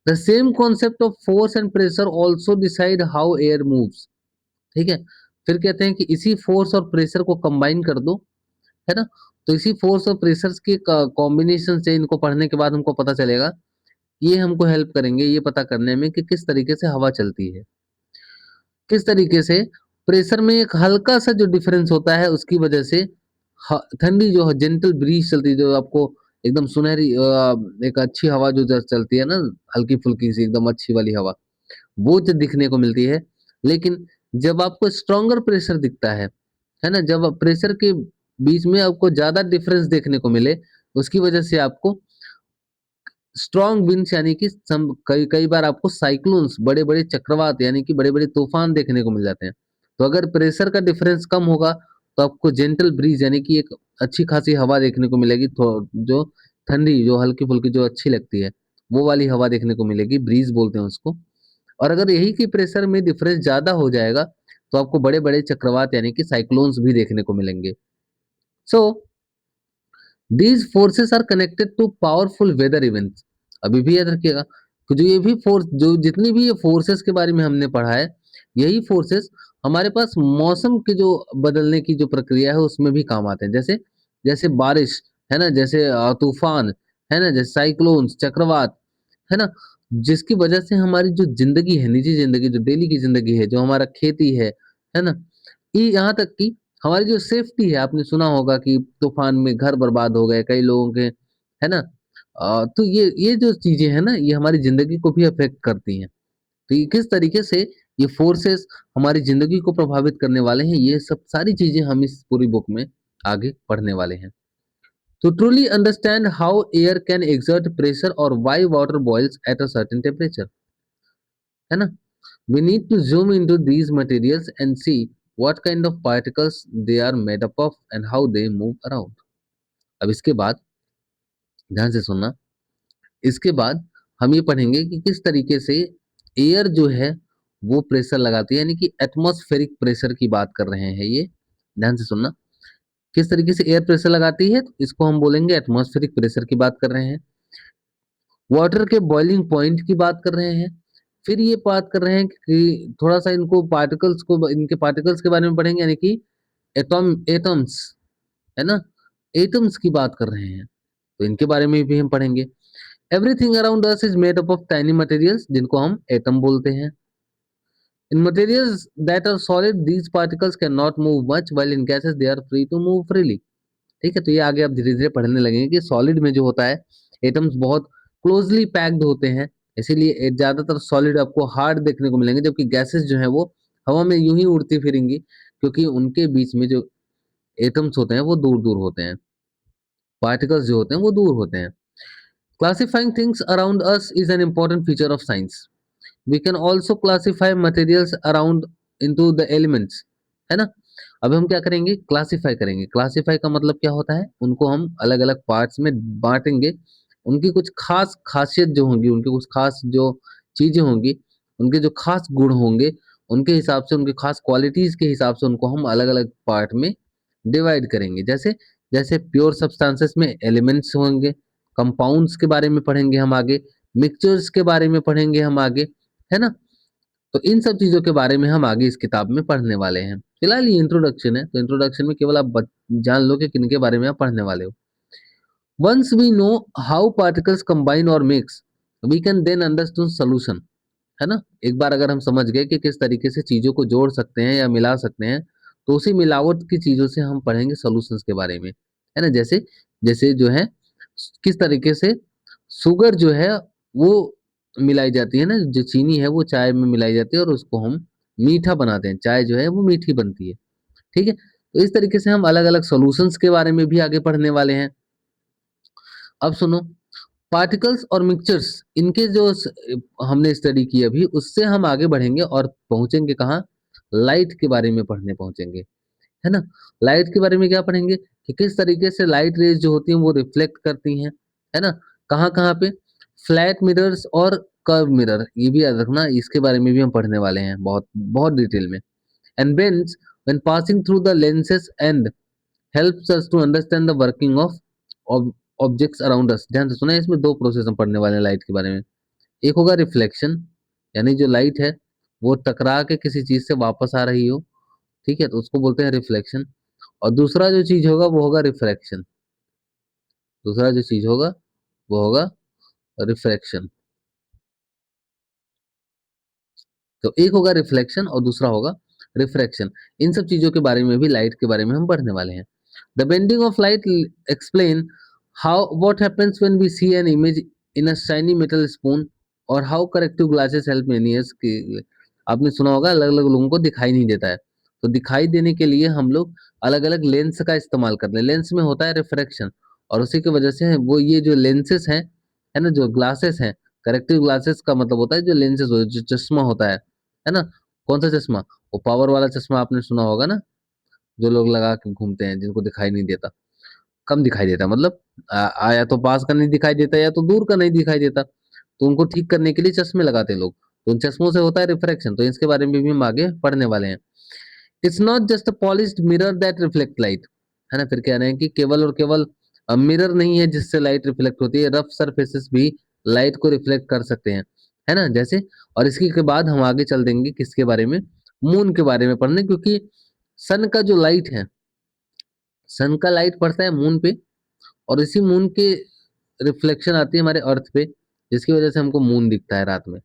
The same concept of force and pressure also decide how air moves, ठीक है। फिर कहते हैं कि इसी फोर्स और प्रेशर को कंबाइन कर दो, है ना। तो इसी फोर्स और प्रेशर के कॉम्बिनेशन से इनको पढ़ने के बाद हमको पता चलेगा, ये हमको हेल्प करेंगे ये पता करने में कि किस तरीके से हवा चलती है, किस तरीके से प्रेशर में एक हल्का सा जो डिफरेंस होता है उसकी वजह से ठंडी जो जेंटल ब्रीज चलती है, जो आपको एकदम सुनहरी एक अच्छी हवा जो चलती है ना, हल्की फुल्की सी एकदम अच्छी वाली हवा, वो जो दिखने को मिलती है। लेकिन जब आपको स्ट्रॉन्गर प्रेशर दिखता है ना, जब प्रेशर के बीच में आपको ज्यादा डिफरेंस देखने को मिले, उसकी वजह से आपको स्ट्रॉन्ग विंड्स यानी कि कई कई बार आपको साइक्लोन्स, बड़े बड़े चक्रवात यानी कि बड़े बड़े तूफान देखने को मिल जाते हैं। तो अगर प्रेशर का डिफरेंस कम होगा तो आपको जेंटल ब्रीज यानी कि एक अच्छी खासी हवा देखने को मिलेगी, जो ठंडी, जो हल्की फुल्की, जो अच्छी लगती है, वो वाली हवा देखने को मिलेगी, ब्रीज बोलते हैं उसको। और अगर यही की प्रेशर में डिफरेंस ज्यादा हो जाएगा तो आपको बड़े बड़े चक्रवात यानी कि साइक्लोन्स भी देखने को मिलेंगे। So these forces are connected to powerful weather events. अभी भी याद रखिएगा कि जो ये भी फोर्स, जो जितनी भी ये फोर्सेस के बारे में हमने पढ़ा है, यही फोर्सेस हमारे पास मौसम के जो बदलने की जो प्रक्रिया है उसमें भी काम आते हैं। जैसे जैसे बारिश, है ना, जैसे तूफान, है ना, जैसे साइक्लोन्स, चक्रवात, है ना, जिसकी वजह से हमारी जो जिंदगी है, निजी जिंदगी, जो डेली की जिंदगी है, जो हमारा खेती है ना, ये यहाँ तक कि हमारी जो सेफ्टी है, आपने सुना होगा कि तूफान में घर बर्बाद हो गए कई लोगों के, है ना। तो ये जो चीजें हैं ना, ये हमारी जिंदगी को भी अफेक्ट करती हैं। तो ये किस तरीके से ये फोर्सेस हमारी जिंदगी को प्रभावित करने वाले हैं, ये सब सारी चीजें हम इस पूरी बुक में आगे पढ़ने वाले हैं। To truly understand how air can exert pressure or why water boils at a certain temperature, है ना, we need to zoom into these materials and see what kind of particles they are made up of and how they move around. अब इसके बाद ध्यान से सुनना, इसके बाद हम ये पढ़ेंगे कि किस तरीके से एयर जो है वो प्रेशर लगाती है, यानी कि एटमॉस्फेरिक प्रेशर की बात कर रहे हैं ये। ध्यान से सुनना, किस तरीके से एयर प्रेशर लगाती है, तो इसको हम बोलेंगे एटमॉस्फेरिक प्रेशर की बात कर रहे हैं। वाटर के बॉइलिंग पॉइंट की बात कर रहे हैं। फिर ये बात कर रहे हैं कि थोड़ा सा इनको पार्टिकल्स को, इनके पार्टिकल्स के बारे में पढ़ेंगे, यानी कि एटम्स, है ना, एटम्स की बात कर रहे हैं, तो इनके बारे में भी हम पढ़ेंगे। Everything around us is made up of tiny materials, जिनको हम एटम बोलते हैं। In materials that are solid these particles can not move much while in gases they are free to move freely. ठीक है, तो ये आगे आप धीरे धीरे पढ़ने लगेंगे कि सॉलिड में जो होता है, एटम्स बहुत क्लोजली पैक्ड होते हैं, इसीलिए ज्यादातर सॉलिड आपको हार्ड देखने को मिलेंगे, जबकि गैसेस जो है वो हवा में यूं ही उड़ती फिरेंगी, क्योंकि उनके बीच में जो एटम्स होते हैं वो दूर दूर होते हैं, पार्टिकल्स जो होते हैं वो दूर होते हैं। Classifying things around us is an important feature of science. We can also classify materials around into the elements, है ना। अब हम क्या करेंगे, क्लासिफाई करेंगे। क्लासिफाई का मतलब क्या होता है, उनको हम अलग अलग पार्ट्स में बांटेंगे। उनकी कुछ खास खासियत जो होंगी, उनकी कुछ खास जो चीजें होंगी, उनके जो खास गुण होंगे, उनके हिसाब से, उनके खास क्वालिटीज के हिसाब से उनको हम अलग अलग पार्ट में डिवाइड करेंगे। जैसे जैसे प्योर सब्सटेंसेस में एलिमेंट्स होंगे, कंपाउंड्स के बारे में पढ़ेंगे हम आगे, मिक्सचर्स के बारे में पढ़ेंगे हम आगे, है ना। तो इन सब चीजों के बारे में हम आगे इस किताब में पढ़ने वाले हैं। फिलहाल ये इंट्रोडक्शन है, तो इंट्रोडक्शन में केवल आप जान लो कि किन के बारे में आप पढ़ने वाले हो। Once we know how particles combine और mix, we can then understand solution, है ना। एक बार अगर हम समझ गए कि किस तरीके से चीजों को जोड़ सकते हैं या मिला सकते हैं, तो उसी मिलावट की चीजों से हम पढ़ेंगे सॉल्यूशंस के बारे में, है ना। जैसे जैसे जो है किस तरीके से शुगर जो है वो मिलाई जाती है ना, जो चीनी है वो चाय में मिलाई जाती है और उसको हम मीठा बनाते हैं, चाय जो है वो मीठी बनती है, ठीक है। तो इस तरीके से हम अलग अलग सॉल्यूशंस के बारे में भी आगे पढ़ने वाले हैं। अब सुनो, पार्टिकल्स और मिक्सचर्स, इनके जो हमने स्टडी की अभी, उससे हम आगे बढ़ेंगे और पहुंचेंगे कहाँ, लाइट के बारे में पढ़ने पहुंचेंगे, है ना। लाइट के बारे में क्या पढ़ेंगे कि किस तरीके से लाइट रेज जो होती हैं वो रिफ्लेक्ट करती हैं, है ना। कहाँ कहाँ पे, फ्लैट मिरर्स और कर्व मिरर, ये भी याद रखना, इसके बारे में भी हम पढ़ने वाले हैं बहुत बहुत डिटेल में। And bends when passing through the lenses and helps us to understand the working of objects around us. ध्यान से सुना है, इसमें दो प्रोसेस हम पढ़ने वाले हैं लाइट के बारे में। एक होगा रिफ्लेक्शन, यानी जो लाइट है वो टकरा के किसी चीज से वापस आ रही हो, ठीक है, तो उसको बोलते हैं रिफ्लेक्शन। और दूसरा जो चीज होगा वो होगा रिफ्रैक्शन। दूसरा जो चीज होगा वो होगा रिफ्रैक्शन। तो एक होगा रिफ्लेक्शन और दूसरा होगा रिफ्रैक्शन। इन सब चीजों के बारे में भी, लाइट के बारे में हम पढ़ने वाले हैं। The bending of light explain how what happens when we see an image in a shiny metal spoon, और हाउ करेक्टिव ग्लासेस हेल्प मेनियर्स की। आपने सुना होगा अलग अलग लोगों को दिखाई नहीं देता है, तो दिखाई देने के लिए हम लोग अलग अलग लेंस का इस्तेमाल करते हैं। लेंस में होता है रिफ्रैक्शन, और उसी की वजह से वो ये जो लेंसेस हैं, है ना, जो ग्लासेस हैं, करेक्टिव ग्लासेस का मतलब होता है जो लेंसेज हो, जो चश्मा होता है ना। कौन सा चश्मा, वो पावर वाला चश्मा आपने सुना होगा ना, जो लोग लगा के घूमते हैं, जिनको दिखाई नहीं देता, कम दिखाई देता, मतलब या तो पास का नहीं दिखाई देता या तो दूर का नहीं दिखाई देता, तो उनको ठीक करने के लिए चश्मे लगाते हैं लोग। तो उन चश्मों से होता है रिफ्रैक्शन, तो इसके बारे में भी हम आगे पढ़ने वाले हैं। It's not just a polished mirror that reflect light, है ना। फिर कह रहे हैं कि केवल और केवल मिरर नहीं है जिससे लाइट रिफ्लेक्ट होती है, रफ सरफेसेस भी लाइट को रिफ्लेक्ट कर सकते हैं, है ना। जैसे, और इसके के बाद हम आगे चल देंगे किसके बारे में, मून के बारे में पढ़ने, क्योंकि सन का जो लाइट है, सन का लाइट पड़ता है मून पे, और इसी मून के रिफ्लेक्शन आती है हमारे अर्थ पे, जिसकी वजह से हमको मून दिखता है रात में।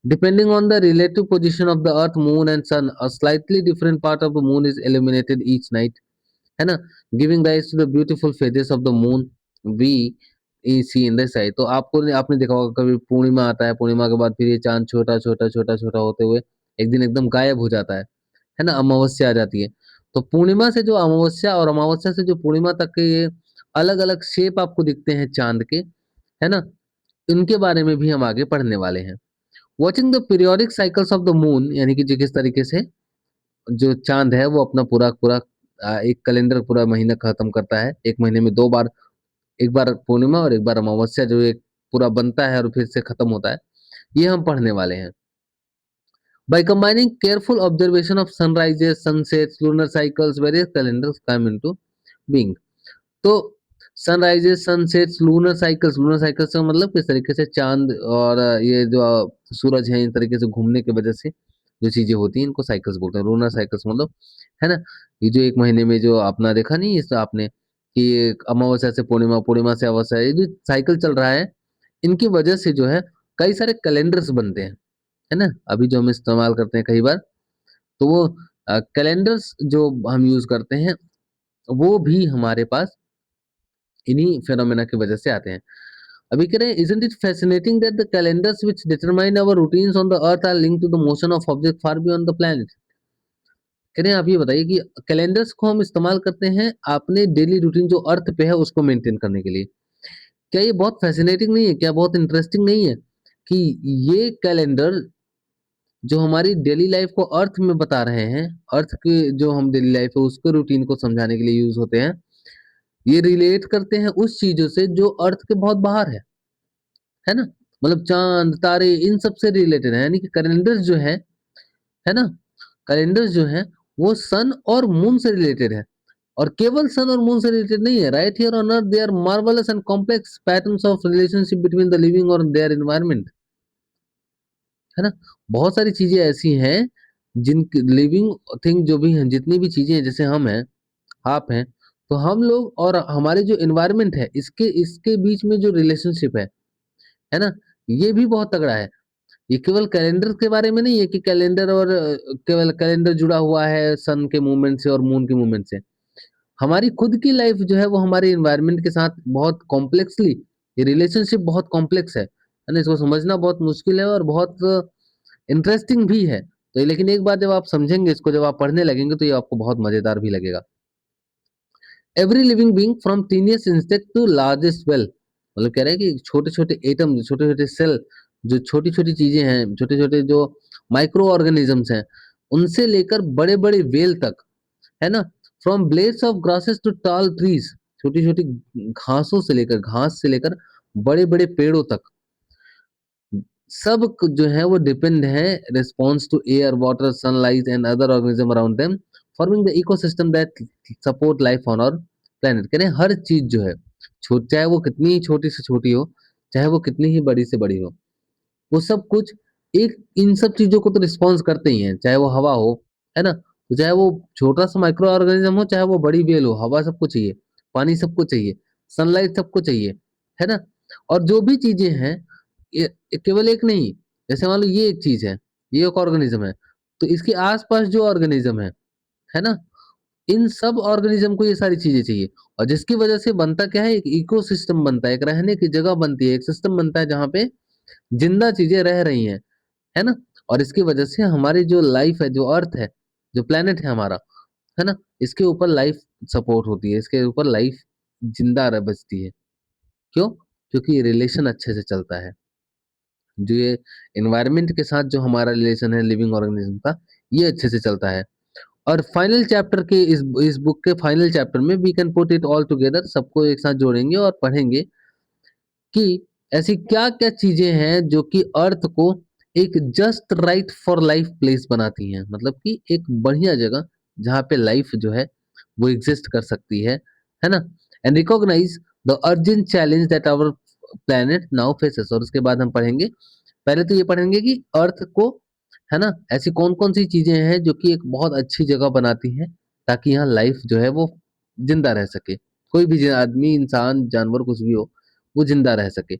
Depending on the relative position of the earth, moon and sun, a slightly different part of the moon is illuminated each night, है ना, giving rise to the beautiful phases of the moon we see in the sky. तो आपको, आपने देखा होगा कभी पूर्णिमा आता है, पूर्णिमा के बाद फिर ये चांद छोटा छोटा छोटा छोटा होते हुए एक दिन एकदम गायब हो जाता है ना, अमावस्या आ जाती है। तो पूर्णिमा से जो अमावस्या और अमावस्या से जो पूर्णिमा तक के ये अलग अलग शेप आपको दिखते हैं चांद के, है ना, इनके बारे में भी हम आगे पढ़ने वाले हैं। Watching the periodic cycles of the moon, यानी कि जो किस तरीके से जो चांद है वो अपना पूरा पूरा एक कैलेंडर पूरा महीना खत्म करता है, एक महीने में दो बार, एक बार पूर्णिमा और एक बार अमावस्या, जो एक पूरा बनता है और फिर से खत्म होता है, ये हम पढ़ने वाले हैं। By combining careful observation of sunrises, sunsets, lunar cycles, various calendars come into being. तो सनराइजेस, सनसेट्स, लूनर साइकिल्स का मतलब किस तरीके से चांद और ये जो सूरज है, इन तरीके से घूमने की वजह से जो चीजें होती हैं, इनको साइकिल्स बोलते हैं। लूनर साइकिल्स मतलब, है ना, ये जो एक महीने में जो अपना देखा नहीं इस आपने कि अमावस्या से पूर्णिमा, पूर्णिमा से अमावस्या, ये जो साइकिल चल रहा है, इनकी वजह से जो है कई सारे कैलेंडर्स बनते हैं, है ना। अभी जो हम इस्तेमाल करते हैं कई बार, तो वो कैलेंडर्स जो हम यूज करते हैं, वो भी हमारे पास इन्हीं फेनोमेना की वजह से आते हैं। अभी कह रहे हैं, isn't it fascinating that the calendars which determine our routines on the earth are linked to the motion of objects far beyond the planet। कह रहे हैं आप ये बताइए कि कैलेंडर्स को हम इस्तेमाल करते हैं अपने डेली रूटीन जो अर्थ पे है उसको मेंटेन करने के लिए। क्या ये बहुत फैसिनेटिंग नहीं है, क्या बहुत इंटरेस्टिंग नहीं है कि ये कैलेंडर जो हमारी डेली लाइफ को अर्थ में बता रहे हैं, अर्थ के जो हम डेली लाइफ है उसके रूटीन को समझाने के लिए यूज होते हैं। ये रिलेट करते हैं उस चीजों से जो अर्थ के बहुत बाहर है ना? मतलब चांद, तारे इन सब से रिलेटेड है, यानी कि कैलेंडर जो है ना? कैलेंडर जो है वो सन और मून से रिलेटेड है। और केवल सन और मून से रिलेटेड नहीं है। Right here on earth there marvellous and complex patterns of relationship between the living और देयर एनवायरनमेंट, है ना? बहुत सारी चीजें ऐसी हैं जिन लिविंग थिंग जो भी हैं, जितनी भी चीजें हैं, जैसे हम हैं, आप हैं, तो हम लोग और हमारे जो एनवायरनमेंट है इसके इसके बीच में जो रिलेशनशिप है ना? ये भी बहुत तगड़ा है। ये केवल कैलेंडर के बारे में नहीं है कि कैलेंडर और केवल कैलेंडर जुड़ा हुआ है सन के मूवमेंट से और मून के मूवमेंट से। हमारी खुद की लाइफ जो है वो हमारे एनवायरनमेंट के साथ बहुत कॉम्प्लेक्सली, ये रिलेशनशिप बहुत कॉम्प्लेक्स है ना? इसको समझना बहुत मुश्किल है और बहुत इंटरेस्टिंग भी है। तो लेकिन एक बार जब आप समझेंगे इसको, जब आप पढ़ने लगेंगे तो ये आपको बहुत मजेदार भी लगेगा। Every living being from tiniest insect to largest well, मतलब कह रहे हैं कि छोटे-छोटे एटम, छोटे-छोटे सेल, जो छोटी-छोटी चीजें हैं, छोटे-छोटे जो माइक्रो ऑर्गेनिजम्स हैं, उनसे लेकर बड़े-बड़े वेल तक, है ना? From blades of grasses to tall trees, छोटी-छोटी घासों से लेकर, घास से लेकर बड़े-बड़े पेड़ों तक, सब जो है वो डिपेंड है response to air, water, sunlight and other organism around them, forming the ecosystem that support life on our planet. कह रहे हैं हर चीज जो है, चाहे वो कितनी ही छोटी से छोटी हो, चाहे वो कितनी ही बड़ी से बड़ी हो, वो सब कुछ एक इन सब चीजों को तो रिस्पॉन्स करते ही हैं। चाहे वो हवा हो, है ना? तो चाहे वो छोटा सा माइक्रो ऑर्गेनिज्म हो, चाहे वो बड़ी बेल हो, हवा सबको चाहिए, पानी सबको चाहिए, सनलाइट सबको चाहिए, है ना? और जो भी चीजें हैं, ये केवल एक नहीं, जैसे मान लो ये एक चीज है, ये एक ऑर्गेनिज्म है, तो इसके आसपास जो ऑर्गेनिज्म है ना? इन सब ऑर्गेनिज्म को ये सारी चीजें चाहिए, और जिसकी वजह से बनता क्या है, एक इकोसिस्टम बनता है, एक रहने की जगह बनती है, एक सिस्टम बनता है जहाँ पे जिंदा चीजें रह रही हैं, है ना? और इसकी वजह से हमारी जो लाइफ है, जो अर्थ है, जो प्लेनेट है हमारा, है ना? इसके ऊपर लाइफ सपोर्ट होती है, इसके ऊपर लाइफ जिंदा रह बचती है। क्यों? क्योंकि ये रिलेशन अच्छे से चलता है। जो ये एनवायरनमेंट के साथ जो हमारा रिलेशन है लिविंग ऑर्गेनिज्म का, ये अच्छे से चलता है। और फाइनल चैप्टर के इस बुक के फाइनल चैप्टर में we can put it all together, सबको एक साथ जोड़ेंगे और पढ़ेंगे कि ऐसी क्या-क्या चीजें हैं जो कि अर्थ को एक just right for life place बनाती हैं। मतलब कि एक बढ़िया जगह जहाँ पे लाइफ जो है वो एग्जिस्ट कर सकती है ना? And recognise the urgent challenge that our planet now faces. और उसके बाद हम पढ़ेंगे, पहले तो ये पढ़ेंगे कि अर्थ को, है ना, ऐसी कौन-कौन सी चीजें हैं जो कि एक बहुत अच्छी जगह बनाती हैं ताकि यहाँ लाइफ जो है वो जिंदा रह सके। कोई भी आदमी, इंसान, जानवर कुछ भी हो, वो जिंदा रह सके।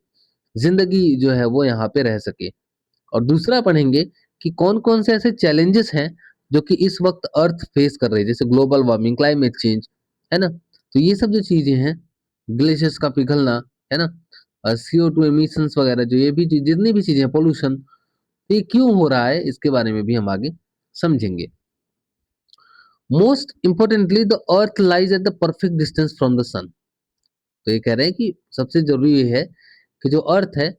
ज़िंदगी जो है वो यहाँ पे रह सके। और दूसरा पढ़ेंगे कि कौन-कौन से ऐसे चैलेंजेस हैं जो कि इस वक़्त अर्थ फेस कर रही है, जैसे ग्लोबल वार्मिंग, क्लाइमेट चेंज, है ना? तो ये सब जो चीज़ें हैं, ग्लेशियर्स का पिघलना, है ना? CO2 एमिशंस वगैरह, जो ये भी जितनी भी चीज़ें हैं, पॉल्यूशन, ये क्यों हो रहा है इसके बारे में भी हम आगे समझेंगे। Most importantly the earth lies at the perfect distance from the sun. तो ये कह रहे हैं कि सबसे ज़रूरी ये है कि जो अर्थ है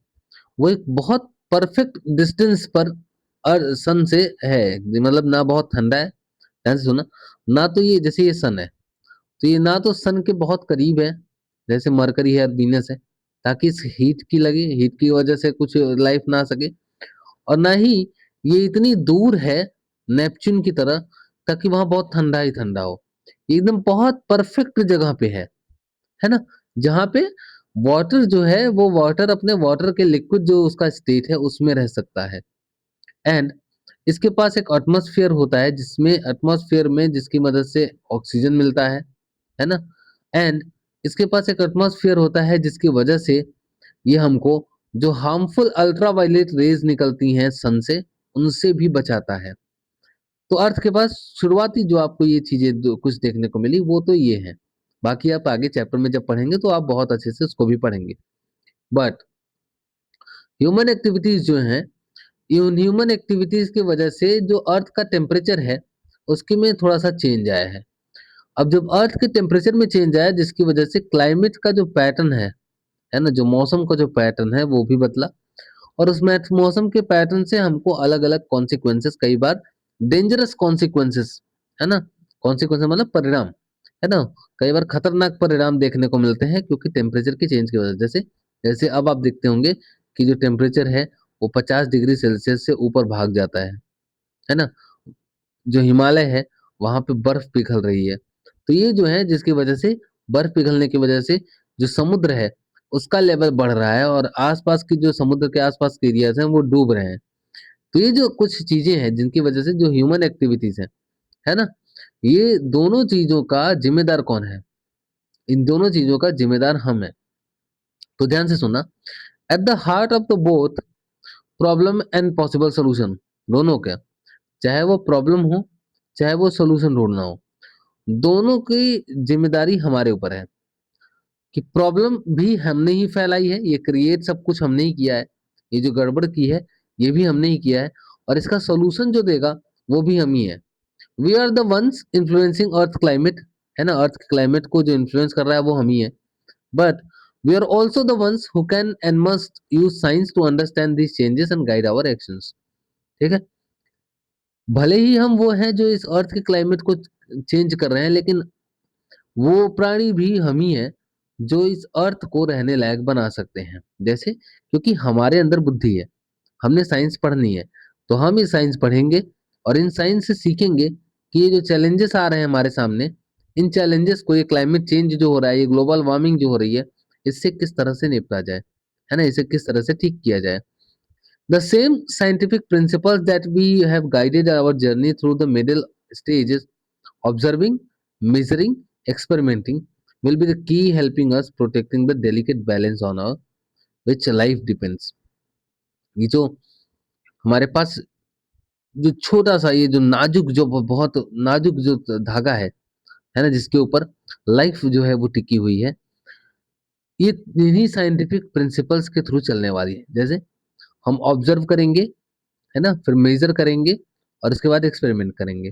वो एक बहुत परफेक्ट डिस्टेंस पर सन से है। मतलब ना बहुत ठंडा है, ध्यान से सुना, ना तो ये जैसे ये सन है, तो ये ना तो सन के बहुत करीब है, जैसे मरकरी है और वीनस है, ताकि इस हीट की लगे, हीट की वजह से कुछ लाइफ ना आ सके। और ना ही ये इतनी दूर है नेपच्यून की तरह, ताकि वहां बहुत ठंडा ही ठंडा हो। ये एकदम बहुत परफेक्ट जगह पे है ना? जहाँ पे वाटर जो है वो वाटर अपने वाटर के लिक्विड जो उसका स्टेट है उसमें रह सकता है। एंड इसके पास एक एटमॉस्फेयर होता है, जिसमें एटमॉस्फेयर में जिसकी मदद से ऑक्सीजन मिलता है ना? एंड इसके पास एक एटमॉस्फेयर होता है जिसकी वजह से ये हमको जो हार्मफुल अल्ट्रावायलेट रेज निकलती हैं सन से, उनसे भी बचाता है। तो अर्थ के पास शुरुआती जो आपको ये चीजें कुछ देखने को मिली वो तो ये है। बाकी आप आगे चैप्टर में जब पढ़ेंगे तो आप बहुत अच्छे से उसको भी पढ़ेंगे। बट ह्यूमन एक्टिविटीज जो हैं, इन ह्यूमन एक्टिविटीज की वजह से जो अर्थ का टेम्परेचर है उसके में थोड़ा सा चेंज आया है। अब जब अर्थ के टेम्परेचर में चेंज आया जिसकी वजह से क्लाइमेट का जो पैटर्न है ना, जो मौसम का जो पैटर्न है वो भी बदला। और उस मौसम के पैटर्न से हमको अलग-अलग कॉन्सिक्वेंसेस, कई बार डेंजरस कॉन्सिक्वेंसेस, है ना? कॉन्सिक्वेंसेस मतलब परिणाम, है ना? कई बार खतरनाक परिणाम देखने को मिलते हैं क्योंकि टेम्परेचर की चेंज की वजह से। जैसे जैसे अब आप देखते होंगे कि जो टेम्परेचर है वो 50 डिग्री सेल्सियस से ऊपर भाग जाता है ना? जो हिमालय है वहाँ पे बर्फ पिघल रही है। तो ये जो है जिसकी वजह से, बर्फ पिघलने की वजह से जो समुद्र है उसका लेवल बढ़ रहा है और आसपास की जो समुद्र के आसपास के एरियाज हैं वो डूब रहे हैं। तो ये जो कुछ चीजें हैं जिनकी वजह से जो ह्यूमन एक्टिविटीज है ना? ये दोनों चीजों का जिम्मेदार कौन है? इन दोनों चीजों का जिम्मेदार हम हैं। तो ध्यान से सुनना, at the heart of the both problem and possible solution, दोनों का, चाहे वो प्रॉब्लम हो चाहे वो सॉल्यूशन ढूंढना हो, दोनों की जिम्मेदारी हमारे ऊपर है। कि प्रॉब्लम भी हमने ही फैलाई है, ये क्रिएट सब कुछ हमने ही किया है, ये जो गड़बड़ की है ये भी हमने ही किया है, और इसका सॉल्यूशन जो देगा वो भी हम ही है। We are the ones influencing earth climate, है ना? अर्थ क्लाइमेट को जो इन्फ्लुएंस कर रहा है वो हम ही है। But we are also the ones who can and must use science to understand these changes and guide our actions. ठीक है? भले ही हम वो हैं जो इस अर्थ के क्लाइमेट को चेंज कर रहे हैं, लेकिन वो प्राणी भी हम ही हैं जो इस अर्थ को रहने लायक बना सकते हैं। जैसे, क्योंकि हमारे अंदर बुद्धि है, हमने साइंस पढ़नी है, तो हम ये साइंस पढ़ेंगे और इन साइंस से सीखेंगे कि ये जो चैलेंजेस आ रहे हैं हमारे सामने, इन चैलेंजेस को, ये क्लाइमेट चेंज जो हो रहा है, ये ग्लोबल वार्मिंग जो हो रही है, इससे किस तरह से निपटा जाए, है ना? इसे किस तरह से ठीक किया जाए। The same scientific principles that we have guided our journey through the middle stages, observing, measuring, experimenting, will be the key helping us protecting the delicate balance on our which life depends. ये जो हमारे पास जो छोटा सा, ये जो नाजुक, जो बहुत नाजुक जो धागा है ना, जिसके ऊपर लाइफ जो है वो टिकी हुई है, ये इन्हीं साइंटिफिक प्रिंसिपल्स के थ्रू चलने वाली है। जैसे हम ऑब्जर्व करेंगे, है ना? फिर मेजर करेंगे और उसके बाद एक्सपेरिमेंट करेंगे।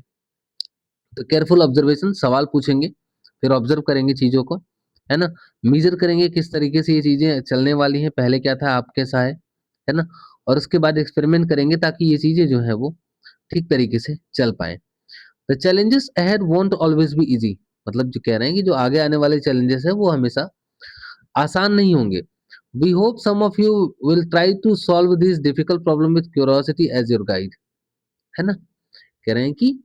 तो केयरफुल ऑब्जर्वेशन, सवाल पूछेंगे, फिर ऑब्जर्व करेंगे चीजों को, है ना? मेजर करेंगे किस तरीके से ये चीजें चलने वाली हैं, पहले क्या था अब कैसा है ना? और उसके बाद एक्सपेरिमेंट करेंगे ताकि ये चीजें जो है वो ठीक तरीके से चल पाए। The challenges ahead won't always be easy, मतलब जो कह रहे हैं कि जो आगे आने वाले चैलेंजेस है वो हमेशा आसान नहीं होंगे। We hope some of you will try to solve this difficult problem with curiosity as your guide, है ना? कह रहे हैं कि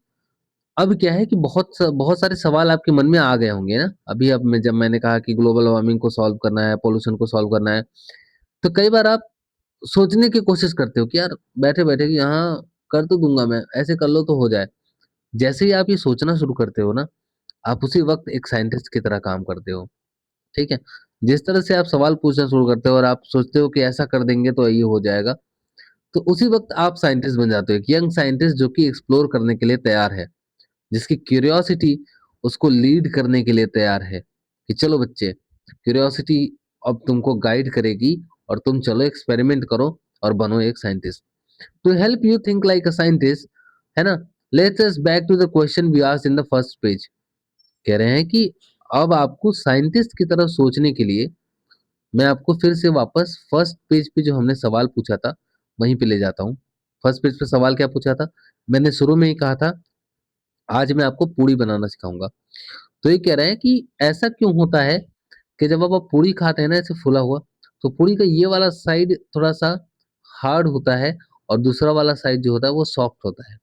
अब क्या है कि बहुत सारे सवाल आपके मन में आ गए होंगे ना, अभी अब मैं जब मैंने कहा कि ग्लोबल वार्मिंग को सॉल्व करना है, पॉल्यूशन को सॉल्व करना है, तो कई बार आप सोचने की कोशिश करते हो कि यार बैठे-बैठे कि हाँ, कर तो दूँगा मैं, ऐसे कर लो तो हो जाए। जैसे ही आप ये सोचना शुरू करते हो ना, आप उसी वक़्त एक साइंटिस्ट की तरह काम करते हो, ठीक है? जिस तरह से आप सवाल पूछना शुरू करते हो और आप सोचते हो कि ऐसा कर देंगे तो ये हो जाएगा, तो उसी वक़्त आप साइंटिस्ट बन जाते हो, एक यंग साइंटिस्ट जो कि एक्सप्लोर करने के लिए तैयार है। जिसकी क्यूरियोसिटी उसको लीड करने के लिए तैयार है कि चलो बच्चे, क्यूरियोसिटी अब तुमको गाइड करेगी और तुम चलो एक्सपेरिमेंट करो और बनो एक scientist. To help you think like a scientist, है ना? Let's us back to the question we asked in the first page. कह रहे हैं कि अब आपको साइंटिस्ट की तरह सोचने के लिए मैं आपको फिर से वापस फर्स्ट पेज पे जो हमने सवाल पूछा था वहीं पे ले जाता हूँ। फर्स्ट पेज पे सवाल क्या पूछा था? मैंने शुरू में ही कहा था, आज मैं आपको पूड़ी बनाना सिखाऊंगा। तो ये कह रहे हैं कि ऐसा क्यों होता है कि जब आप पूड़ी खाते हैं ना ऐसे फूला हुआ, तो पूड़ी का ये वाला साइड थोड़ा सा हार्ड होता है और दूसरा वाला साइड जो होता है वो सॉफ्ट होता है।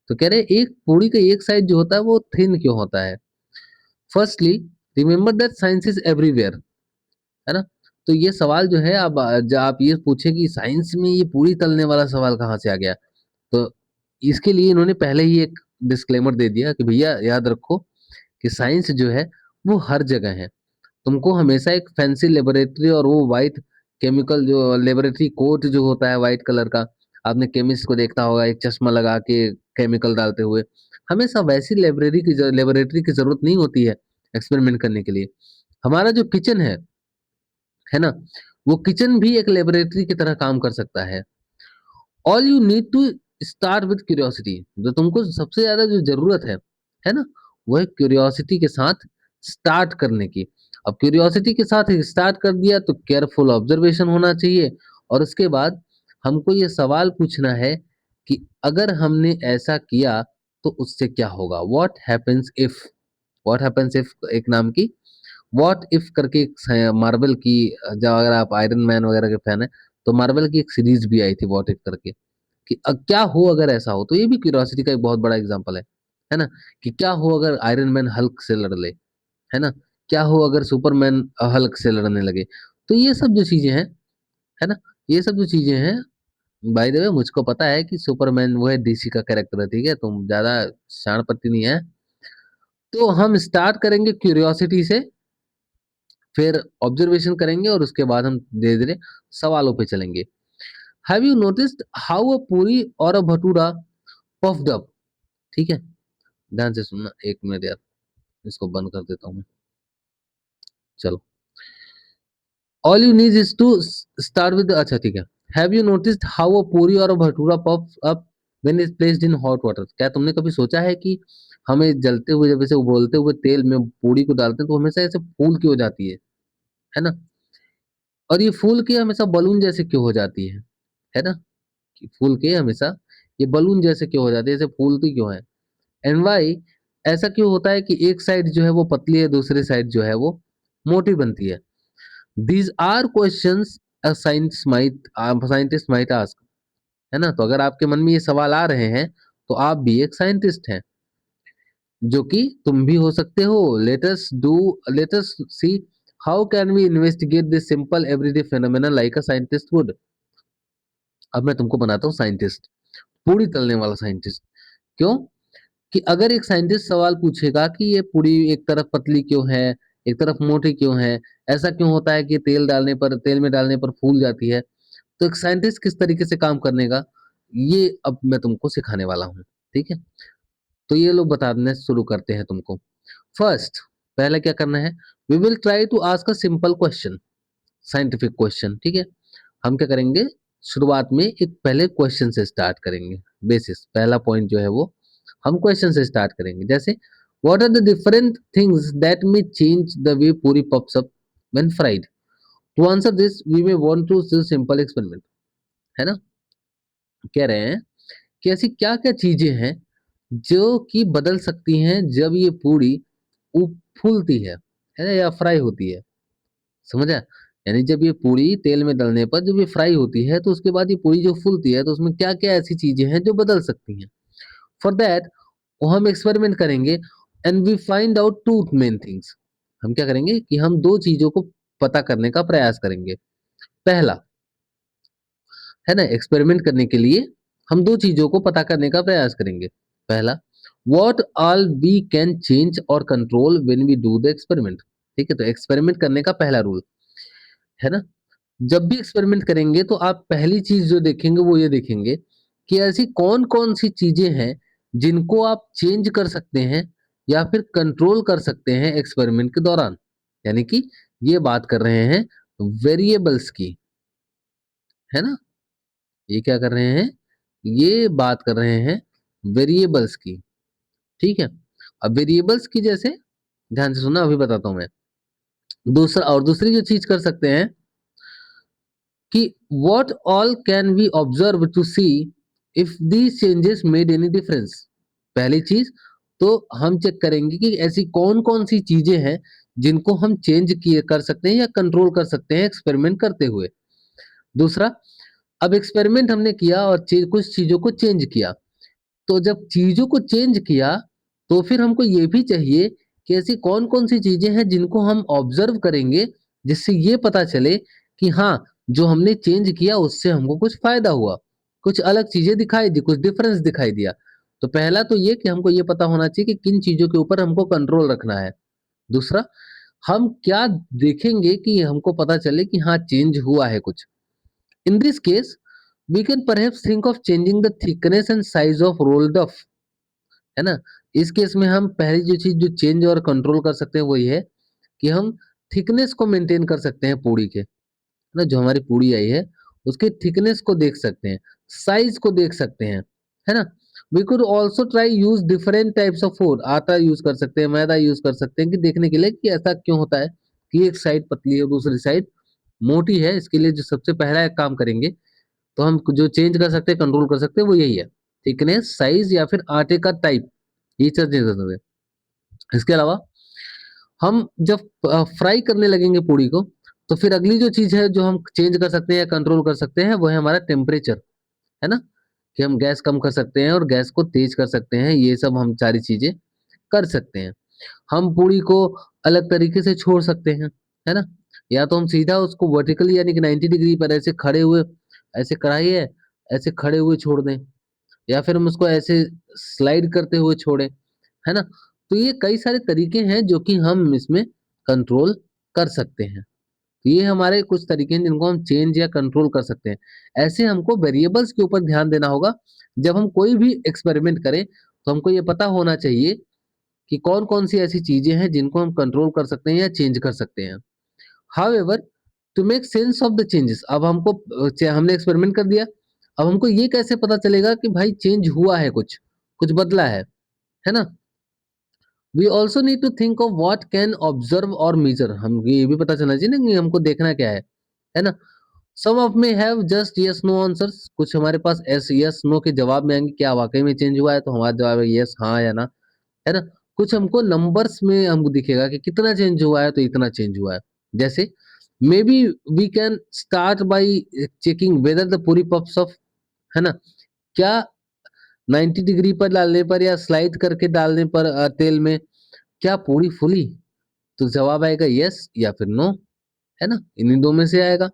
तो कह रहे हैं एक पूड़ी का एक साइड जो होता है वो थिन क्यों होता है? Firstly, remember that science is everywhere, है ना? तो ये सवाल जो है, अब जब आप ये पूछे कि साइंस में ये पूरी तलने वाला सवाल कहाँ से आ गया, तो इसके लिए इन्होंने पहले ही एक डिस्क्लेमर दे दिया कि भैया याद रखो कि साइंस जो है वो हर जगह है। तुमको हमेशा एक फैंसी लेबोरेटरी और वो व्हाइट केमिकल जो लेबोरेटरी कोट जो होता है व्हाइट कलर का, आपने केमिस्ट को देखा होगा एक चश्मा लगा के केमिकल डालते हुए, हमेशा वैसी लेबोरेटरी की जरूरत नहीं होती है एक्सपेरिमेंट करने के लिए। हमारा जो किचन है ना, वो किचन भी एक लेबोरेटरी की तरह काम कर सकता है। All you need to start with curiosity, जो तुमको सबसे ज्यादा जो जरूरत है ना, वो है क्यूरियोसिटी के साथ स्टार्ट करने की। अब क्यूरियोसिटी के साथ स्टार्ट कर दिया तो केयरफुल ऑब्जर्वेशन होना चाहिए और उसके बाद हमको ये सवाल पूछना है कि अगर हमने ऐसा किया तो उससे क्या होगा। व्हाट हैपेंस इफ एक नाम की व्हाट इफ करके एक मार्वल की, जब अगर आप आयरन मैन वगैरह के फैन है तो मार्वल की एक सीरीज भी आई थी व्हाट इफ करके, कि क्या हो अगर ऐसा हो। तो ये भी क्यूरियोसिटी का एक बहुत बड़ा एग्जांपल है ना, कि क्या हो अगर आयरन मैन हल्क से लड़ ले, है ना, क्या हो अगर सुपरमैन हल्क से लड़ने लगे। तो ये सब जो चीजें हैं, है ना, ये सब जो चीजें हैं, बाय द वे मुझको पता है कि सुपरमैन वो है डीसी का कैरेक्टर है, ठीक है, तुम ज्यादा शाणपति नहीं है। तो हम स्टार्ट करेंगे क्यूरियोसिटी से, फिर ऑब्जर्वेशन करेंगे और उसके बाद हम धीरे धीरे सवालों पे चलेंगे। Have you noticed how a puri और अ भटूरा पफ्ड अप? ठीक है, ध्यान से सुनना, एक मिनट यार, इसको बंद कर देता हूँ मैं। चलो, all you need is to start with, अच्छा ठीक है। Have you noticed how a puri और a bhatura puff up when is placed in hot water? क्या तुमने कभी सोचा है कि हमें जलते हुए, जब इसे उबलते हुए तेल में पूरी को डालते हैं तो हमेशा ऐसे फूल क्यों हो जाती है ना? और ये फूल के हमेशा बलून जैसे क्यों हो जाती है ना, कि फूल के हमेशा ये बलून जैसे क्यों हो जाती है, ऐसे फूलती क्यों है? एंड वाई, ऐसा क्यों होता है कि एक साइड जो है वो पतली है, दूसरी साइड जो है वो मोटी बनती है? These are questions a scientist might ask, है ना। तो अगर आपके मन में ये सवाल आ रहे हैं तो आप भी एक साइंटिस्ट हैं, जो कि तुम भी हो सकते हो। Let us see how can we investigate this simple everyday phenomena like a scientist would. अब मैं तुमको बनाता हूँ साइंटिस्ट, पूरी तलने वाला साइंटिस्ट। क्यों? कि अगर एक साइंटिस्ट सवाल पूछेगा कि ये पूरी एक तरफ पतली क्यों है, एक तरफ मोटी क्यों है, ऐसा क्यों होता है कि तेल में डालने पर फूल जाती है, तो एक साइंटिस्ट किस तरीके से काम करने का, ये अब मैं तुमको सिखाने वाला हूँ। ठीक है, तो ये लोग बताने शुरू करते हैं तुमको। फर्स्ट, पहले क्या करना है, we will try to ask a simple question, scientific question. ठीक है, हम क्या करेंगे, शुरुआत में एक पहले क्वेश्चन से स्टार्ट करेंगे। बेसिस पहला पॉइंट जो है वो हम क्वेश्चन से स्टार्ट करेंगे, जैसे what are the different things that may change the way puri pops up when fried? To answer this we may want to see simple experiment, है ना। कह रहे हैं कि ऐसी क्या क्या चीजें हैं जो कि बदल सकती हैं जब ये पूरी फूलती है ना, या फ्राई होती है। समझा? यानी जब ये पूरी तेल में डालने पर जब ये फ्राई होती है तो उसके बाद ये पूरी जो फूलती है तो उसमें क्या क्या ऐसी चीजें हैं जो बदल सकती हैं। फॉर दैट, वो हम एक्सपेरिमेंट करेंगे and we find out two main things. हम क्या करेंगे कि हम दो चीजों को पता करने का प्रयास करेंगे। पहला, है ना, एक्सपेरिमेंट करने के लिए हम दो चीजों को पता करने का प्रयास करेंगे। पहला, what all we can change और control when we do the experiment. ठीक है, तो एक्सपेरिमेंट करने का पहला रूल, है ना, जब भी एक्सपेरिमेंट करेंगे तो आप पहली चीज जो देखेंगे वो ये देखेंगे कि ऐसी कौन कौन सी चीजें हैं जिनको आप चेंज कर सकते हैं या फिर कंट्रोल कर सकते हैं एक्सपेरिमेंट के दौरान। यानी कि ये बात कर रहे हैं वेरिएबल्स की, है ना, ये क्या कर रहे हैं, ये बात कर रहे हैं वेरिएबल्स की। ठीक है, अब वेरिएबल्स की जैसे, ध्यान से सुनना, अभी बताता हूं मैं। दूसरी जो चीज कर सकते हैं कि what all can we observe to see if these changes made any difference। पहली चीज तो हम चेक करेंगे कि ऐसी कौन कौन सी चीजें हैं जिनको हम चेंज किए कर सकते हैं या कंट्रोल कर सकते हैं एक्सपेरिमेंट करते हुए। दूसरा, अब एक्सपेरिमेंट हमने किया और कुछ चीजों को चेंज किया, तो जब चीजों को चेंज किया तो फिर हमको ये भी चाहिए कि ऐसी कौन कौन सी चीजें हैं जिनको हम ऑब्जर्व करेंगे, जिससे ये पता चले कि हाँ, जो हमने चेंज किया उससे हमको कुछ फायदा हुआ, कुछ अलग चीजें दिखाई दी, कुछ डिफरेंस दिखाई दिया। तो पहला तो ये कि हमको ये पता होना चाहिए कि किन चीजों के ऊपर हमको कंट्रोल रखना है। दूसरा, हम क्या देखेंगे कि हमको पता चले कि हाँ, चेंज हुआ है कुछ। In this case we can perhaps think of changing the thickness and size of rolled of, है ना। इस केस में हम पहली जो चीज जो चेंज और कंट्रोल कर सकते हैं वो ये है कि हम थिकनेस को मेंटेन कर सकते हैं पूरी के, है ना, जो हमारी पूरी आई है उसके थिकनेस को देख सकते हैं, साइज को देख सकते हैं, है ना। We could also try use different types of food, आटा यूज कर सकते हैं, मैदा यूज कर सकते हैं, कि देखने के लिए कि ऐसा क्यों होता है कि एक साइड पतली है दूसरी साइड मोटी है। इसके लिए जो सबसे पहला एक काम करेंगे तो हम जो चेंज कर सकते हैं, कंट्रोल कर सकते हैं, वो यही है, थिकनेस, साइज या फिर आटे का टाइप, ये चीज नहीं कर सकते। इसके अलावा हम जब फ्राई करने लगेंगे पूड़ी को, तो फिर अगली जो चीज है जो हम चेंज कर सकते हैं या कंट्रोल कर सकते हैं, वो है हमारा टेम्परेचर, है ना, कि हम गैस कम कर सकते हैं और गैस को तेज कर सकते हैं, ये सब हम सारी चीजें कर सकते हैं। हम पूरी को अलग तरीके से छोड़ सकते हैं, है ना, या तो हम सीधा उसको वर्टिकली यानी कि 90 डिग्री पर ऐसे खड़े हुए, ऐसे कढ़ाई है, ऐसे खड़े हुए छोड़ दें, या फिर हम उसको ऐसे स्लाइड करते हुए छोड़ें, है ना। तो ये कई सारे तरीके हैं जो कि हम इसमें कंट्रोल कर सकते हैं। तो ये हमारे कुछ तरीके हैं जिनको हम चेंज या कंट्रोल कर सकते हैं। ऐसे हमको वेरिएबल्स के ऊपर ध्यान देना होगा। जब हम कोई भी एक्सपेरिमेंट करें, तो हमको ये पता होना चाहिए कि कौन-कौन सी ऐसी चीजें हैं जिनको हम कंट्रोल कर सकते हैं या चेंज कर सकते हैं। However, to make sense of the changes, अब हमको हमने एक्सपेरिमेंट कर दिया, अब हमको ये कैसे पता चलेगा कि भाई चेंज हुआ है, कुछ कुछ बदला है ना। We also need to think of what can observe और मेजर, हम ये भी पता चलना चाहिए ना कि हमको देखना क्या है ना। Some of them have just yes no answers, कुछ हमारे पास एस यस नो के जवाब में आएंगे, क्या वाकई में चेंज हुआ है, तो हमारा जवाब है यस, हाँ या ना, है ना। कुछ हमको नंबर्स में हमको दिखेगा कि कितना चेंज हुआ है, तो इतना चेंज हुआ है। जैसे maybe we can start by checking whether the puri puffs off, है ना, क्या 90 डिग्री पर डालने पर या स्लाइड करके डालने पर तेल में क्या पूरी फूली, तो जवाब आएगा यस या फिर नो, है ना, इन्हीं दो में से आएगा।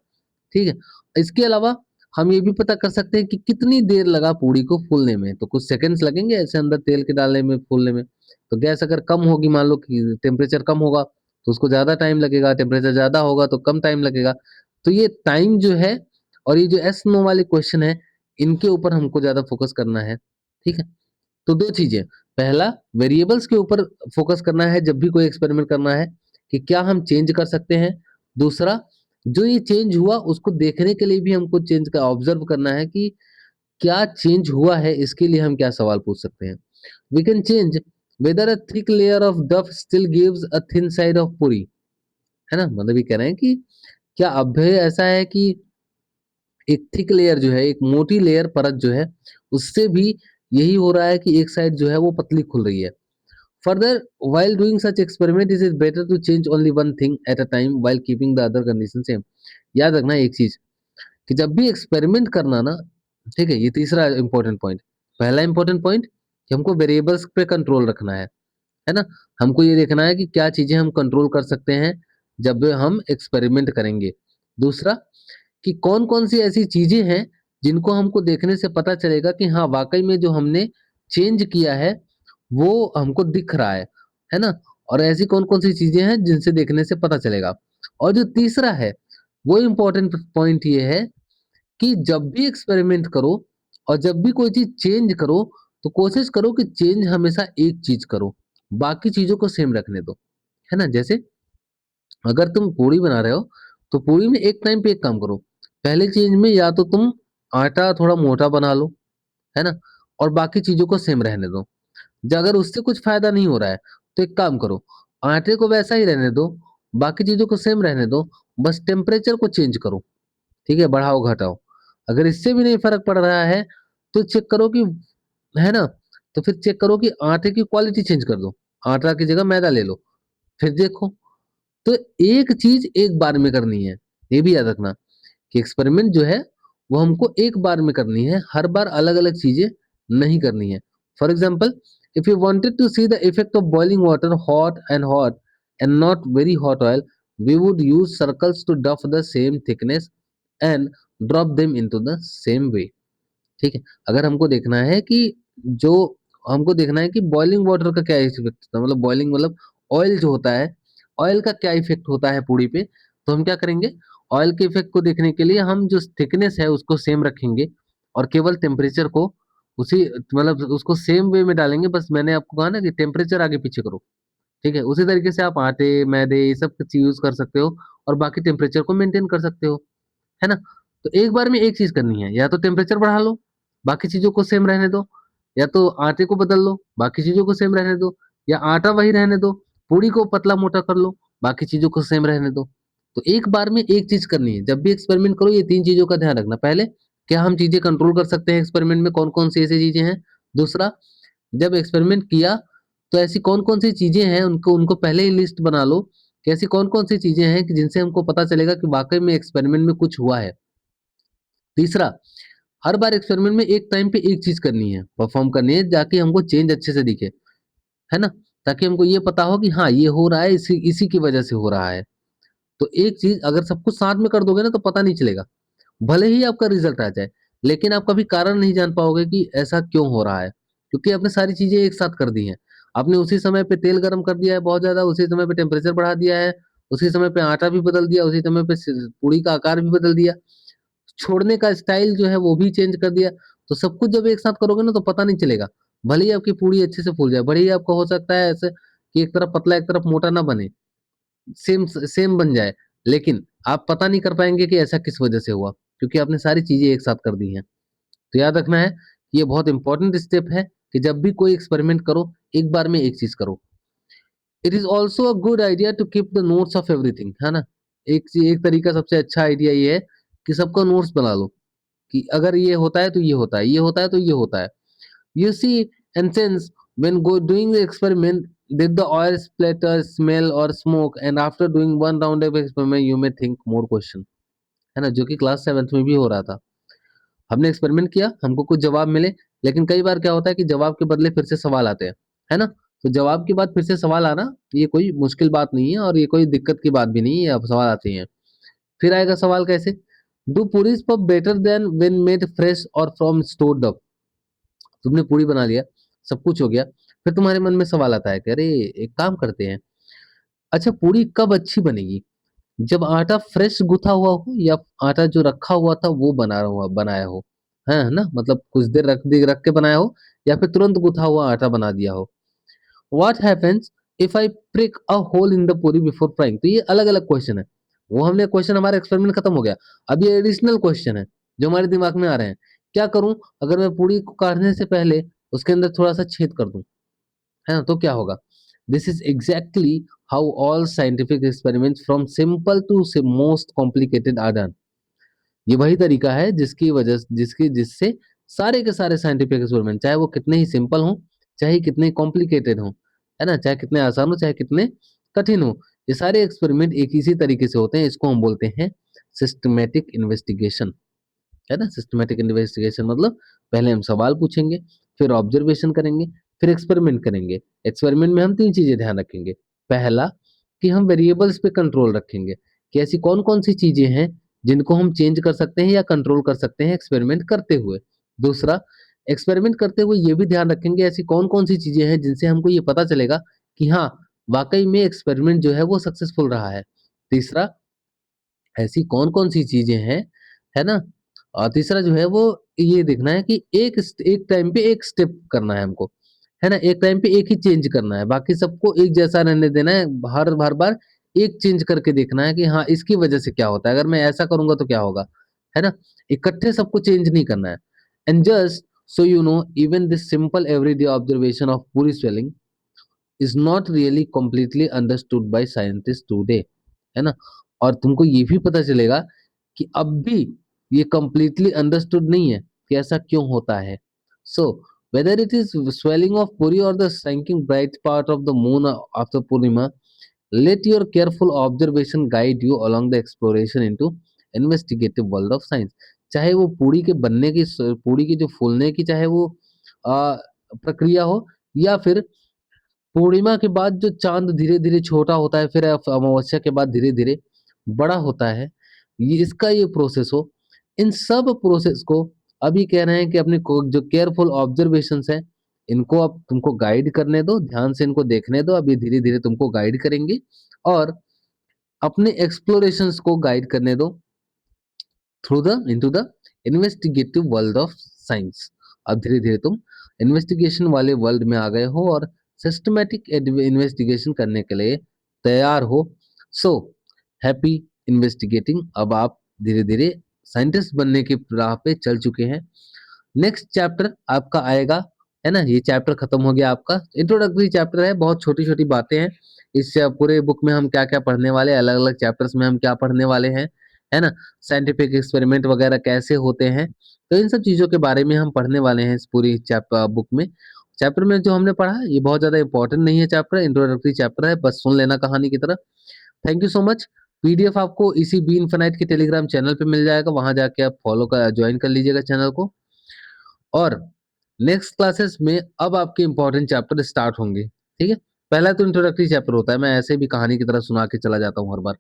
ठीक है। इसके अलावा हम ये भी पता कर सकते हैं कि कितनी देर लगा पूड़ी को फूलने में, तो कुछ सेकंड्स लगेंगे ऐसे अंदर तेल के डालने में, फूलने में। तो गैस अगर कम होगी, मान लो कि टेम्परेचर कम होगा, तो उसको ज्यादा टाइम लगेगा, टेम्परेचर ज्यादा होगा तो कम टाइम लगेगा। तो ये टाइम जो है, और ये जो एस नो वाले क्वेश्चन है, इनके ऊपर हमको ज्यादा फोकस करना है। ठीक है। तो दो चीजें, पहला वेरिएबल्स के ऊपर फोकस करना है जब भी कोई एक्सपेरिमेंट करना है, कि क्या हम चेंज कर सकते हैं। दूसरा, जो ये चेंज हुआ उसको देखने के लिए भी हमको चेंज का ऑब्जर्व करना है कि क्या चेंज हुआ है, इसके लिए हम क्या सवाल पूछ सकते हैं। We can change whether a thick layer of dough still gives a thin side of puri, है ना, मतलब ये कह रहे हैं कि क्या अब भी ऐसा है कि एक थिक लेयर जो है, एक मोटी लेयर परत जो है, उससे भी यही हो रहा है कि एक साइड जो है वो पतली खुल रही है। Further, while doing such experiment, it is better to change only one thing at a time while keeping the other condition same। याद रखना एक चीज, कि जब भी एक्सपेरिमेंट करना ना, ठीक है, ये तीसरा इंपॉर्टेंट पॉइंट। पहला इंपॉर्टेंट पॉइंट कि हमको वेरिएबल्स पे कंट्रोल रखना है ना, हमको ये देखना है कि क्या चीजें हम कंट्रोल कर सकते हैं जब हम एक्सपेरिमेंट करेंगे। दूसरा, कि कौन कौन सी ऐसी चीजें हैं जिनको हमको देखने से पता चलेगा कि हाँ वाकई में जो हमने चेंज किया है वो हमको दिख रहा है ना, और ऐसी कौन कौन सी चीजें हैं जिनसे देखने से पता चलेगा। और जो तीसरा है, वो इम्पोर्टेंट पॉइंट ये है कि जब भी एक्सपेरिमेंट करो और जब भी कोई चीज चेंज करो, तो कोशिश करो कि चेंज हमेशा एक चीज करो, बाकी चीजों को सेम रखने दो, है ना। जैसे अगर तुम पूरी बना रहे हो, तो पूरी में एक टाइम पे एक काम करो, पहले चेंज में या तो तुम आटा थोड़ा मोटा बना लो, है ना, और बाकी चीजों को सेम रहने दो। अगर उससे कुछ फायदा नहीं हो रहा है, तो एक काम करो, आटे को वैसा ही रहने दो, बाकी चीजों को सेम रहने दो, बस टेम्परेचर को चेंज करो। ठीक है, बढ़ाओ घटाओ। अगर इससे भी नहीं फर्क पड़ रहा है, तो चेक करो कि, है ना, तो फिर चेक करो कि आटे की क्वालिटी चेंज कर दो, आटा की जगह मैदा ले लो, फिर देखो। तो एक चीज एक बार में करनी है, ये भी याद रखना कि एक्सपेरिमेंट जो है वो हमको एक बार में करनी है, हर बार अलग अलग चीजें नहीं करनी है। For example, if you wanted to see the effect of boiling water hot and not very hot oil, we would use circles to duff the same thickness and drop them into the same way। ठीक है। अगर हमको देखना है कि जो हमको देखना है कि बॉइलिंग वाटर का क्या इफेक्ट होता है, मतलब बॉइलिंग मतलब ऑयल जो होता है, ऑयल का क्या इफेक्ट होता है पूरी पे, तो हम क्या करेंगे, ऑयल के इफेक्ट को देखने के लिए हम जो थिकनेस है उसको सेम रखेंगे, और केवल टेम्परेचर को उसी, मतलब उसको सेम वे में डालेंगे। बस मैंने आपको कहा ना कि टेम्परेचर आगे पीछे करो। ठीक है, उसी तरीके से आप आटे मैदे ये सब कुछ यूज कर सकते हो, और बाकी टेम्परेचर को मेंटेन कर सकते हो, है ना। तो एक बार में एक चीज करनी है, या तो टेम्परेचर बढ़ा लो, बाकी चीजों को सेम रहने दो, या तो आटे को बदल लो, बाकी चीजों को सेम रहने दो, या आटा वही रहने दो, पूड़ी को पतला मोटा कर लो, बाकी चीजों को सेम रहने दो। तो एक बार में एक चीज करनी है, जब भी एक्सपेरिमेंट करो ये तीन चीजों का ध्यान रखना। पहले क्या हम चीजें कंट्रोल कर सकते हैं एक्सपेरिमेंट में? कौन कौन सी ऐसी चीजें हैं? दूसरा, जब एक्सपेरिमेंट किया तो ऐसी कौन कौन सी चीजें हैं, उनको उनको पहले ही लिस्ट बना लो कि ऐसी कौन कौन सी चीजें हैं कि जिनसे हमको पता चलेगा कि वाकई में एक्सपेरिमेंट में कुछ हुआ है। तीसरा, हर बार एक्सपेरिमेंट में एक टाइम पे एक चीज करनी है, परफॉर्म करनी है, ताकि हमको चेंज अच्छे से दिखे, है ना? ताकि हमको ये पता हो कि हाँ, ये हो रहा है, इसी इसी की वजह से हो रहा है। तो एक चीज अगर सब कुछ साथ में कर दोगे ना, तो पता नहीं चलेगा। भले ही आपका रिजल्ट आ जाए, लेकिन आप कभी कारण नहीं जान पाओगे कि ऐसा क्यों हो रहा है, क्योंकि आपने सारी चीजें एक साथ कर दी हैं। आपने उसी समय पे तेल गरम कर दिया है बहुत ज्यादा, उसी समय पे टेम्परेचर बढ़ा दिया है, उसी समय पे आटा भी बदल दिया, उसी समय पे पूड़ी का आकार भी बदल दिया, छोड़ने का स्टाइल जो है वो भी चेंज कर दिया। तो सब कुछ जब एक साथ करोगे ना, तो पता नहीं चलेगा। भले ही आपकी पूड़ी अच्छे से फूल जाए, भले ही आपका हो सकता है ऐसे कि एक तरफ पतला एक तरफ मोटा ना बने, सेम सेम बन जाए, लेकिन आप पता नहीं कर पाएंगे कि ऐसा किस वजह से हुआ, क्योंकि आपने सारी चीजें एक साथ कर दी हैं। तो याद रखना है, ये बहुत इंपॉर्टेंट स्टेप है कि जब भी कोई एक्सपेरिमेंट करो, एक बार में एक चीज करो। It is also a good idea to keep the notes of everything, है ना? एक तरीका, सबसे अच्छा आइडिया ये है कि सबका नोट्स बना लो, कि अगर ये होता है तो ये होता है, ये होता है तो ये होता है। You see, and since when doing the experiment, did the oil splatter, smell or smoke? And after doing one round of experiment, you may think more question, है ना? जो कि क्लास 7th में भी हो रहा था। हमने एक्सपेरिमेंट किया, हमको कुछ जवाब मिले, लेकिन कई बार क्या होता है कि जवाब के बदले फिर से सवाल आते हैं, है ना? तो जवाब के बाद फिर से सवाल आना, ये कोई मुश्किल बात नहीं है और ये कोई दिक्कत की बात भी नहीं है, अब सवाल आते हैं। फिर आएगा सवाल कैसे? Do puris puff better than when made fresh और फ्रॉम स्टोर्ड अप? तुमने पूरी बना लिया, सब कुछ हो गया, फिर तुम्हारे मन में सवाल आता है कि अरे एक काम करते हैं, अच्छा पूरी कब अच्छी बनेगी? जब आटा फ्रेश गूथा हुआ हो, या आटा जो रखा हुआ था वो बनाया हो, है ना? मतलब कुछ देर रख के बनाया हो, या फिर तुरंत गूथा हुआ आटा बना दिया हो। What happens if I prick a hole in the puri before frying? तो ये अलग अलग क्वेश्चन है। वो हमने क्वेश्चन, हमारा एक्सपेरिमेंट खत्म हो गया, अब ये एडिशनल क्वेश्चन है जो हमारे दिमाग में आ रहे हैं। क्या करूं अगर मैं पूरी को काटने से पहले उसके अंदर थोड़ा सा छेद कर दूं, है ना? तो क्या होगा? This is exactly how all scientific experiments from simple to most complicated are done. ये वही तरीका है जिससे सारे के सारे साइंटिफिक एक्सपेरिमेंट, चाहे वो कितने ही सिंपल हों, चाहे कितने कॉम्प्लिकेटेड हों, है ना? चाहे कितने आसान हो, चाहे कितने कठिन हो, ये सारे एक्सपेरिमेंट एक इसी तरीके से होते हैं। इसको हम बोलते हैं सिस्टमैटिक इन्वेस्टिगेशन, है ना? सिस्टमैटिक इन्वेस्टिगेशन मतलब पहले हम सवाल पूछेंगे, फिर ऑब्जर्वेशन करेंगे, फिर एक्सपेरिमेंट करेंगे। एक्सपेरिमेंट में हम तीन चीजें ध्यान रखेंगे। पहला, कि हम वेरिएबल्स पे कंट्रोल रखेंगे, कि ऐसी कौन कौन सी चीजें हैं जिनको हम चेंज कर सकते हैं या कंट्रोल कर सकते हैं एक्सपेरिमेंट करते हुए। दूसरा, एक्सपेरिमेंट करते हुए ये भी ध्यान रखेंगे ऐसी कौन कौन सी चीजें हैं जिनसे हमको ये पता चलेगा कि हाँ, वाकई में एक्सपेरिमेंट जो है वो सक्सेसफुल रहा है। तीसरा, ऐसी कौन-कौन सी चीज़ें हैं, है ना? और तीसरा जो है वो ये देखना है कि एक टाइम पे एक स्टेप करना है हमको, है ना? एक टाइम पे एक ही चेंज करना है, बाकी सबको एक जैसा रहने देना है। हर बार एक चेंज करके देखना है कि हाँ, इसकी वजह से क्या होता है? अगर मैं ऐसा करूँगा तो क्या होगा? है ना? इकट्ठे सबको चेंज नहीं करना है। And just so you know, even this simple everyday observation of puri swelling is not really completely understood by scientist today, है ना? और तुमको ये भी पता चलेगा कि अब भी ये कंप्लीटली अंडरस्टूड नहीं है कि ऐसा क्यों होता है। सो whether it is swelling of Puri or the sinking bright part of the moon after Purnima, let your careful observation guide you along the exploration into investigative world of science। चाहे वो पूरी की जो फूलने की चाहे वो प्रक्रिया हो, या फिर पूर्णिमा के बाद जो चाँद धीरे-धीरे छोटा होता है, फिर अमावस्या के बाद धीरे-धीरे बड़ा होता है, ये प्रोसेस हो, इन सब प्रोसेस को अभी कह रहे हैं कि अपने को जो केयरफुल ऑब्जर्वेशंस हैं, इनको अब तुमको गाइड करने दो, ध्यान से इनको देखने दो, अब ये धीरे-धीरे तुमको गाइड करेंगे और अपने एक्सप्लोरेशंस को गाइड करने दो through the into the investigative world of science. अब धीरे-धीरे तुम इन्वेस्टिगेशन वाले वर्ल्ड में आ गए हो और सिस्टमैटिक इन्वेस्टिगेशन करने के लिए तैयार हो। So happy investigating. अब आप धीरे-धीरे साइंटिस्ट बनने की राह पे चल चुके हैं। नेक्स्ट चैप्टर आपका आएगा, है ना? ये चैप्टर खत्म हो गया आपका। इंट्रोडक्टरी चैप्टर है, बहुत छोटी-छोटी बातें हैं। इस पूरे बुक में हम क्या-क्या पढ़ने वाले हैं, अलग-अलग चैप्टर्स में हम क्या पढ़ने वाले हैं, है ना? साइंटिफिक एक्सपेरिमेंट वगैरह कैसे होते हैं, तो इन सब चीज़ों के बारे में हम पढ़ने वाले हैं इस पूरी बुक में। चैप्टर में जो हमने पढ़ा ये बहुत ज़्यादा इम्पोर्टेंट नहीं है चैप्टर, इंट्रोडक्टरी चैप्टर है, बस सुन लेना कहानी की तरह। Thank you so much. PDF आपको इसी बी इन्फिनाइट के टेलीग्राम चैनल पे मिल जाएगा, वहाँ जाके आप जॉइन कर लीजिएगा चैनल को। और नेक्स्ट क्लासेस में अब आपके इंपॉर्टेंट चैप्टर स्टार्ट होंगे, ठीक है? पहला तो इंट्रोडक्टरी चैप्टर होता है, मैं ऐसे भी कहानी की तरह सुना के चला जाता हूँ हर बार,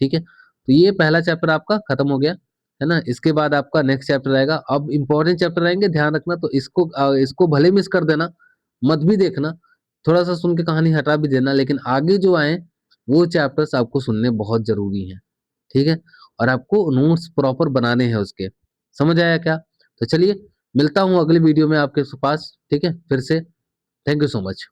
ठीक है? तो ये पहला चैप्टर आपका खत्म हो गया, है ना? इसके बाद आपका नेक्स्ट चैप्टर आएगा। अब इंपॉर्टेंट चैप्टर आएंगे, ध्यान रखना, तो इसको भले मिस कर देना, मत भी देखना, थोड़ा सा सुन के कहानी हटा भी देना, लेकिन आगे जो आए वो चैप्टर्स आपको सुनने बहुत जरूरी हैं, ठीक है? और आपको नोट्स प्रॉपर बनाने हैं उसके। समझ आया क्या? तो चलिए, मिलता हूँ अगली वीडियो में आपके पास, ठीक है? फिर से थैंक यू सो मच।